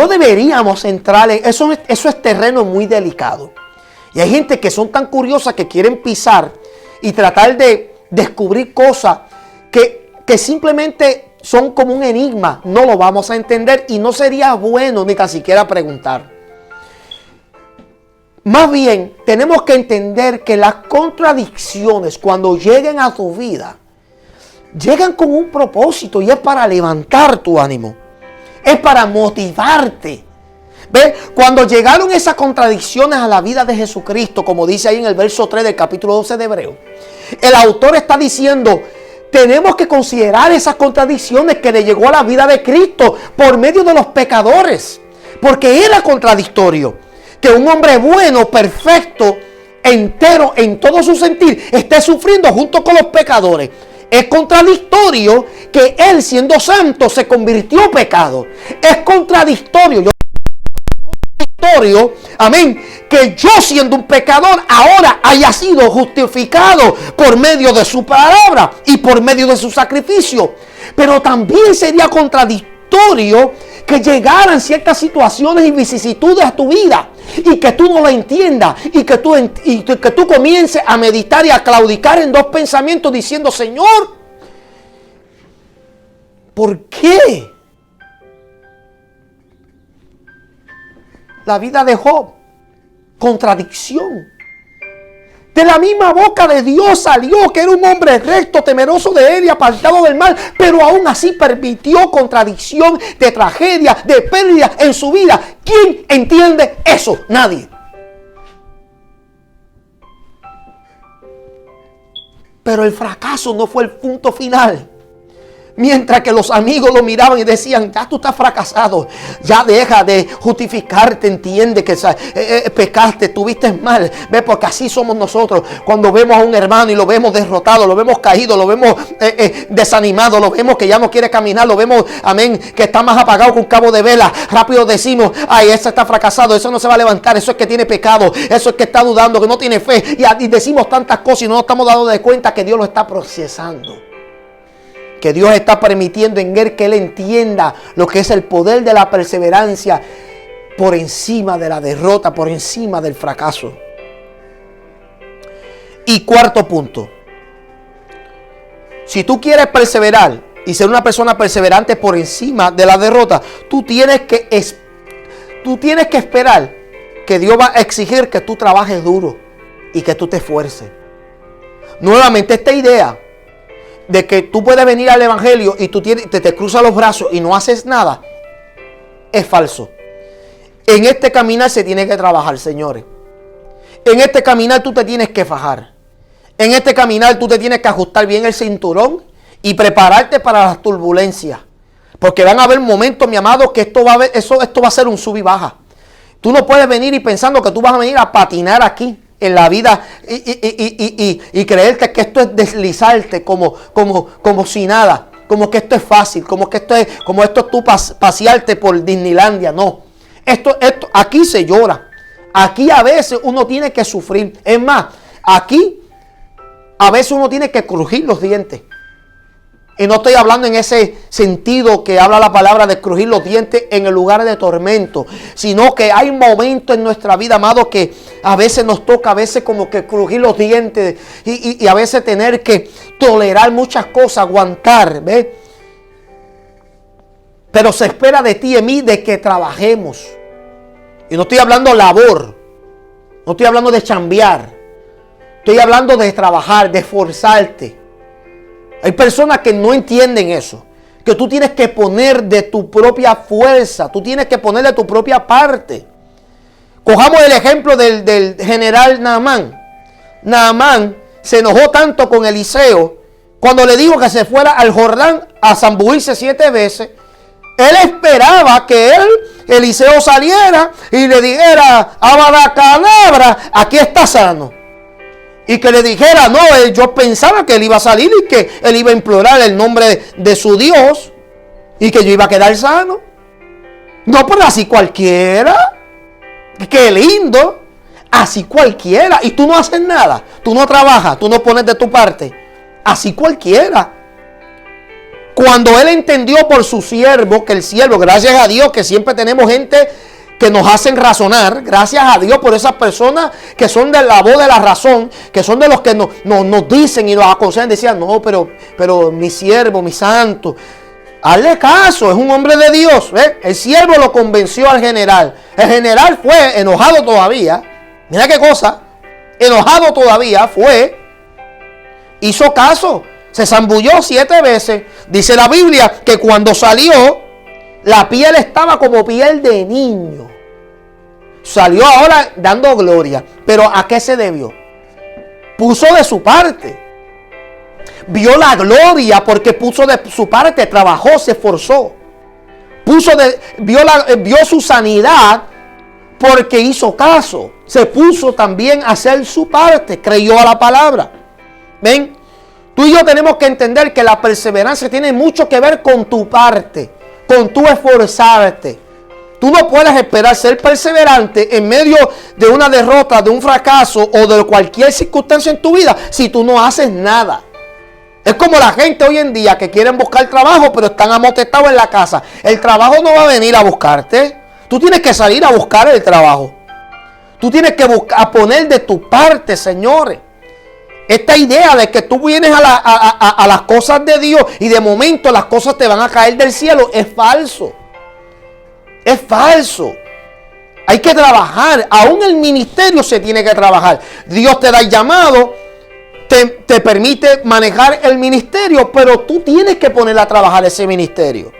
deberíamos entrar en eso. Eso es terreno muy delicado. Y hay gente que son tan curiosas que quieren pisar y tratar de descubrir cosas que simplemente son como un enigma. No lo vamos a entender y no sería bueno ni tan siquiera preguntar. Más bien, tenemos que entender que las contradicciones, cuando lleguen a tu vida, llegan con un propósito y es para levantar tu ánimo. Es para motivarte. ¿Ves? Cuando llegaron esas contradicciones a la vida de Jesucristo, como dice ahí en el verso 3 del capítulo 12 de Hebreo, el autor está diciendo, tenemos que considerar esas contradicciones que le llegó a la vida de Cristo por medio de los pecadores. Porque era contradictorio que un hombre bueno, perfecto, entero en todo su sentir, esté sufriendo junto con los pecadores. Es contradictorio que él, siendo santo, se convirtió en pecado. Es contradictorio. Amén, que yo, siendo un pecador, ahora haya sido justificado por medio de su palabra y por medio de su sacrificio. Pero también sería contradictorio que llegaran ciertas situaciones y vicisitudes a tu vida y que tú no la entiendas y que tú comiences a meditar y a claudicar en dos pensamientos diciendo, Señor, ¿por qué? La vida de Job, contradicción. De la misma boca de Dios salió que era un hombre recto, temeroso de él y apartado del mal, pero aún así permitió contradicción, de tragedia, de pérdida en su vida. ¿Quién entiende eso? Nadie. Pero el fracaso no fue el punto final. Mientras que los amigos lo miraban y decían, ya tú estás fracasado, ya deja de justificarte, entiende que pecaste, tuviste mal. Ve, porque así somos nosotros. Cuando vemos a un hermano y lo vemos derrotado, lo vemos caído, lo vemos desanimado, lo vemos que ya no quiere caminar, lo vemos, amén, que está más apagado que un cabo de vela. Rápido decimos, ay, ese está fracasado, eso no se va a levantar, eso es que tiene pecado, eso es que está dudando, que no tiene fe. Y decimos tantas cosas y no nos estamos dando de cuenta que Dios lo está procesando. Que Dios está permitiendo en él que él entienda lo que es el poder de la perseverancia por encima de la derrota, por encima del fracaso. Y cuarto punto. Si tú quieres perseverar y ser una persona perseverante por encima de la derrota, tú tienes que esperar que Dios va a exigir que tú trabajes duro y que tú te esfuerces. Nuevamente esta idea de que tú puedes venir al evangelio y tú te cruzas los brazos y no haces nada, es falso. En este caminar se tiene que trabajar, señores. En este caminar tú te tienes que fajar. En este caminar tú te tienes que ajustar bien el cinturón y prepararte para las turbulencias. Porque van a haber momentos, mi amado, que esto va a ser un sub y baja. Tú no puedes venir y pensando que tú vas a venir a patinar aquí en la vida y creerte que esto es deslizarte como si nada, como que esto es fácil, como esto es tú pasearte por Disneylandia. No, esto aquí se llora, aquí a veces uno tiene que sufrir. Es más, aquí a veces uno tiene que crujir los dientes. Y no estoy hablando en ese sentido que habla la palabra de crujir los dientes en el lugar de tormento, sino que hay momentos en nuestra vida, amado, que a veces nos toca, a veces como que crujir los dientes y a veces tener que tolerar muchas cosas, aguantar, ¿ves? Pero se espera de ti y de mí de que trabajemos. Y no estoy hablando labor, no estoy hablando de chambear, estoy hablando de trabajar, de esforzarte. Hay personas que no entienden eso. Que tú tienes que poner de tu propia fuerza. Tú tienes que poner de tu propia parte. Cojamos el ejemplo del general Naamán. Naamán se enojó tanto con Eliseo cuando le dijo que se fuera al Jordán a zambuirse 7 veces. Él esperaba que Eliseo saliera y le dijera: Abadacadabra, aquí está sano. Y que le dijera: no, yo pensaba que él iba a salir y que él iba a implorar el nombre de su Dios y que yo iba a quedar sano. No, pero así cualquiera. Qué lindo. Así cualquiera. Y tú no haces nada. Tú no trabajas. Tú no pones de tu parte. Así cualquiera. Cuando él entendió por su siervo, que el siervo, gracias a Dios que siempre tenemos gente que nos hacen razonar, gracias a Dios por esas personas que son de la voz de la razón, que son de los que nos dicen y nos aconsejan, decían: no, pero mi siervo, mi santo, hazle caso, es un hombre de Dios. El siervo lo convenció al general. El general fue enojado todavía. Mira qué cosa, enojado todavía fue, hizo caso. Se zambulló 7 veces. Dice la Biblia que cuando salió, la piel estaba como piel de niño. Salió ahora dando gloria. Pero ¿a qué se debió? Puso de su parte. Vio la porque puso de su parte. Trabajó, se esforzó. Vio su sanidad porque hizo caso. Se puso también a hacer su parte. Creyó a la palabra. ¿Ven? Tú y yo tenemos que entender que la perseverancia tiene mucho que ver con tu parte, con tu esforzarte. Tú no puedes esperar ser perseverante en medio de una derrota, de un fracaso o de cualquier circunstancia en tu vida si tú no haces nada. Es como la gente hoy en día que quieren buscar trabajo pero están amotestados en la casa. El trabajo no va a venir a buscarte. Tú tienes que salir a buscar el trabajo. Tú tienes que a poner de tu parte, señores. Esta idea de que tú vienes a las cosas de Dios y de momento las cosas te van a caer del cielo es falso. Es falso. Hay que trabajar. Aún el ministerio se tiene que trabajar. Dios te da el llamado, te permite manejar el ministerio, pero tú tienes que poner a trabajar ese ministerio.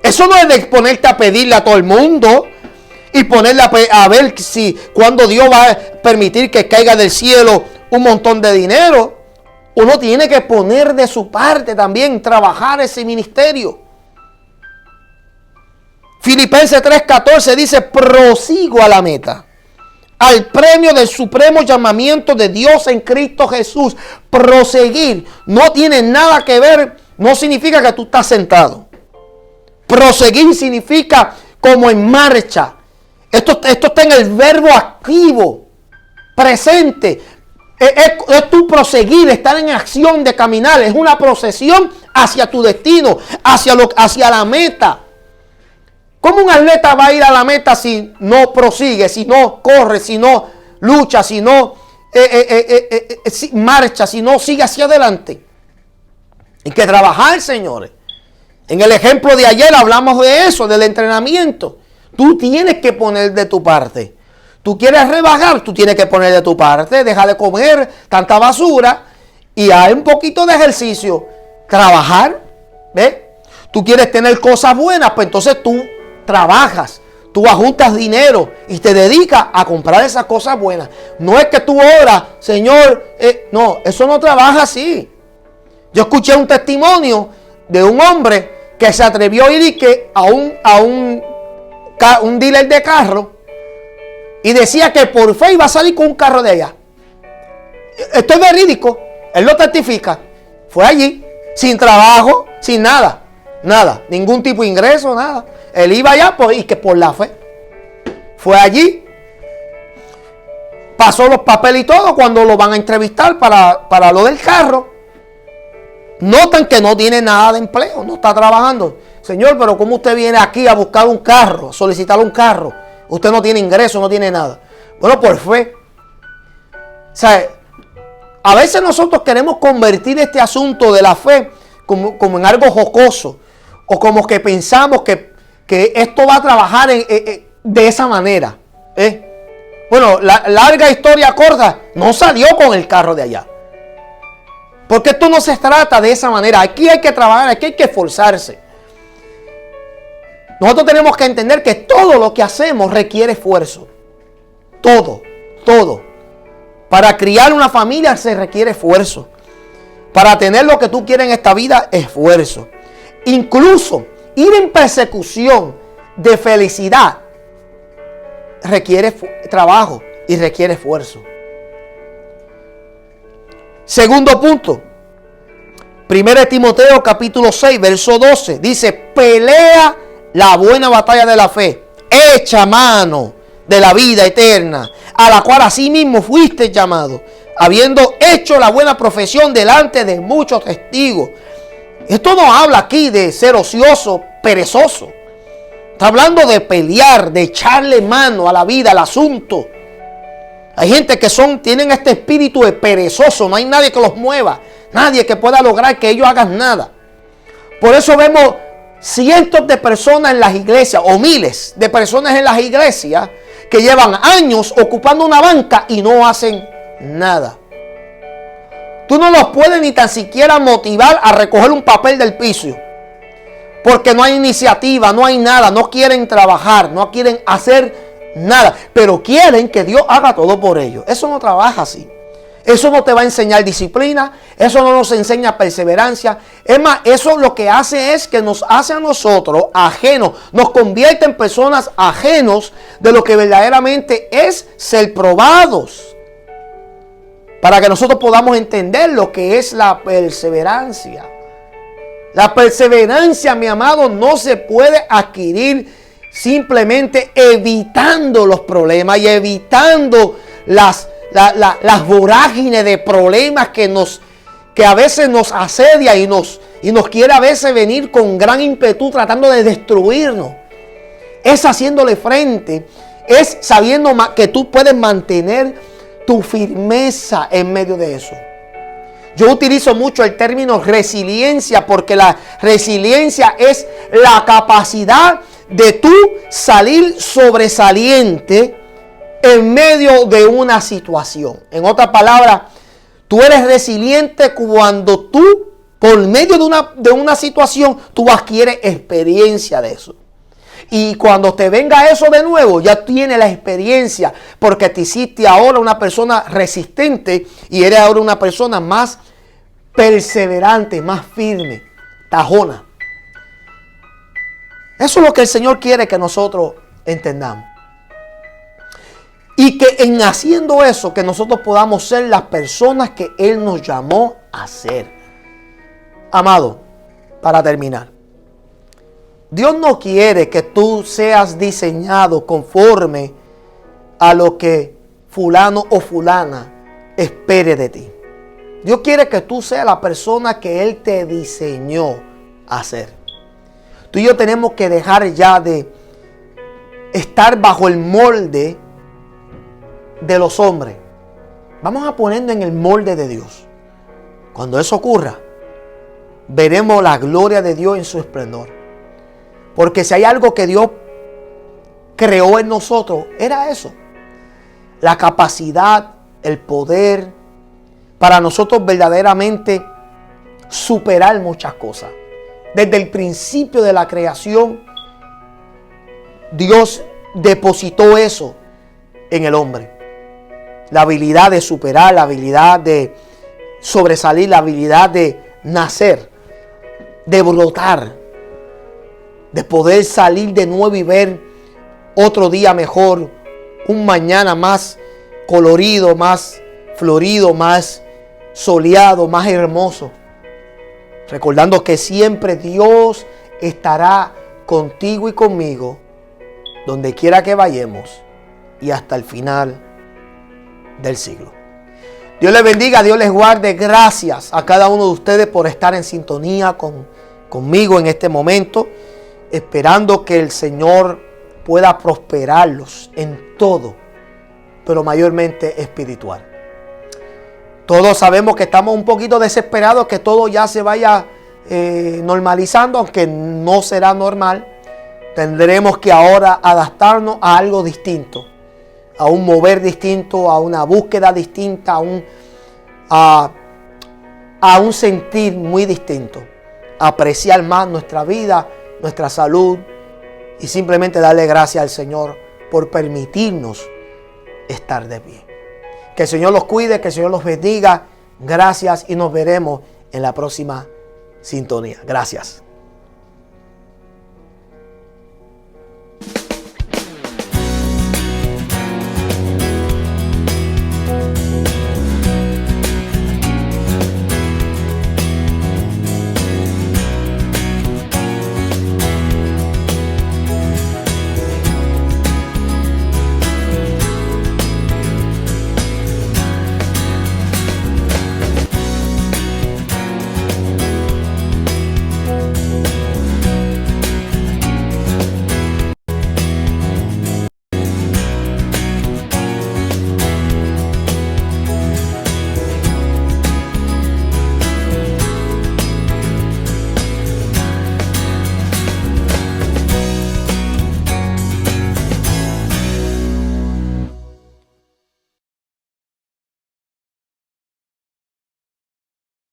Eso no es de ponerte a pedirle a todo el mundo y ponerle a ver cuándo Dios va a permitir que caiga del cielo un montón de dinero. Uno tiene que poner de su parte también, trabajar ese ministerio. Filipenses 3:14 dice: prosigo a la meta, al premio del supremo llamamiento de Dios en Cristo Jesús. Proseguir no tiene nada que ver, no significa que tú estás sentado. Proseguir significa como en marcha. Esto está en el verbo activo, presente. Es tu proseguir, estar en acción de caminar. Es una procesión hacia tu destino, hacia la meta. ¿Cómo un atleta va a ir a la meta si no prosigue, si no corre, si no lucha, si no marcha, si no sigue hacia adelante? Hay que trabajar, señores. En el ejemplo de ayer hablamos de eso, del entrenamiento. Tú tienes que poner de tu parte. Tú quieres rebajar, tú tienes que poner de tu parte, deja de comer tanta basura y haz un poquito de ejercicio. Trabajar, ¿ves? Tú quieres tener cosas buenas, pues entonces tú trabajas, tú ajuntas dinero y te dedicas a comprar esas cosas buenas. No es que tú oras, Señor, no, eso no trabaja así. Yo escuché un testimonio de un hombre que se atrevió a ir y que a un dealer de carro y decía que por fe iba a salir con un carro de allá. Esto es verídico, él lo testifica. Fue allí, sin trabajo, sin nada, ningún tipo de ingreso, nada. Él iba allá y que por la fe. Fue allí, pasó los papeles y todo. Cuando lo van a entrevistar para lo del carro, notan que no tiene nada de empleo, no está trabajando. Señor, pero ¿cómo usted viene aquí a buscar un carro, a solicitar un carro? Usted no tiene ingreso, no tiene nada. Bueno, por fe. O sea, a veces nosotros queremos convertir este asunto de la fe como en algo jocoso. O como que pensamos que esto va a trabajar de esa manera. Bueno, la larga historia corta, no salió con el carro de allá. Porque esto no se trata de esa manera. Aquí hay que trabajar, aquí hay que esforzarse. Nosotros tenemos que entender que todo lo que hacemos requiere esfuerzo. Todo. Para criar una familia se requiere esfuerzo. Para tener lo que tú quieres en esta vida, esfuerzo. Incluso ir en persecución de felicidad requiere trabajo y requiere esfuerzo. Segundo punto. 1 Timoteo capítulo 6, verso 12. Dice, pelea la buena batalla de la fe. Echa mano de la vida eterna, a la cual asimismo fuiste llamado, habiendo hecho la buena profesión delante de muchos testigos. Esto no habla aquí de ser ocioso, perezoso. Está hablando de pelear, de echarle mano a la vida, al asunto. Hay gente que tienen este espíritu de perezoso. No hay nadie que los mueva. Nadie que pueda lograr que ellos hagan nada. Por eso vemos cientos de personas en las iglesias, o miles de personas en las iglesias, que llevan años ocupando una banca y no hacen nada. Tú no los puedes ni tan siquiera motivar a recoger un papel del piso. Porque no hay iniciativa, no hay nada, no quieren trabajar, no quieren hacer nada. Pero quieren que Dios haga todo por ellos. Eso no trabaja así. Eso no te va a enseñar disciplina, eso no nos enseña perseverancia. Es más, eso lo que hace es que nos hace a nosotros ajenos, nos convierte en personas ajenos de lo que verdaderamente es ser probados. Para que nosotros podamos entender lo que es la perseverancia. La perseverancia, mi amado, no se puede adquirir simplemente evitando los problemas y evitando las vorágines de problemas que a veces nos asedia y nos quiere a veces venir con gran ímpetu tratando de destruirnos. Es haciéndole frente, es sabiendo que tú puedes mantener tu firmeza en medio de eso. Yo utilizo mucho el término resiliencia, porque la resiliencia es la capacidad de tú salir sobresaliente en medio de una situación. En otras palabras, tú eres resiliente cuando tú, por medio de una situación, tú adquieres experiencia de eso. Y cuando te venga eso de nuevo, ya tienes la experiencia, porque te hiciste ahora una persona resistente y eres ahora una persona más perseverante, más firme, tajona. Eso es lo que el Señor quiere que nosotros entendamos. Y que en haciendo eso, que nosotros podamos ser las personas que Él nos llamó a ser. Amado, para terminar, Dios no quiere que tú seas diseñado conforme a lo que fulano o fulana espere de ti. Dios quiere que tú seas la persona que Él te diseñó a ser. Tú y yo tenemos que dejar ya de estar bajo el molde de los hombres. Vamos a ponernos en el molde de Dios. Cuando eso ocurra, veremos la gloria de Dios en su esplendor. Porque si hay algo que Dios creó en nosotros, era eso. La capacidad, el poder, para nosotros verdaderamente superar muchas cosas. Desde el principio de la creación, Dios depositó eso en el hombre. La habilidad de superar, la habilidad de sobresalir, la habilidad de nacer, de brotar, de poder salir de nuevo y ver otro día mejor, un mañana más colorido, más florido, más soleado, más hermoso. Recordando que siempre Dios estará contigo y conmigo, donde quiera que vayamos y hasta el final del siglo. Dios les bendiga, Dios les guarde. Gracias a cada uno de ustedes por estar en sintonía conmigo en este momento, esperando que el Señor pueda prosperarlos en todo, pero mayormente espiritual. Todos sabemos que estamos un poquito desesperados, que todo ya se vaya normalizando, aunque no será normal. Tendremos que ahora adaptarnos a algo distinto, a un mover distinto, a una búsqueda distinta, a un sentir muy distinto. Apreciar más nuestra vida, nuestra salud y simplemente darle gracias al Señor por permitirnos estar de pie. Que el Señor los cuide, que el Señor los bendiga. Gracias y nos veremos en la próxima sintonía. Gracias.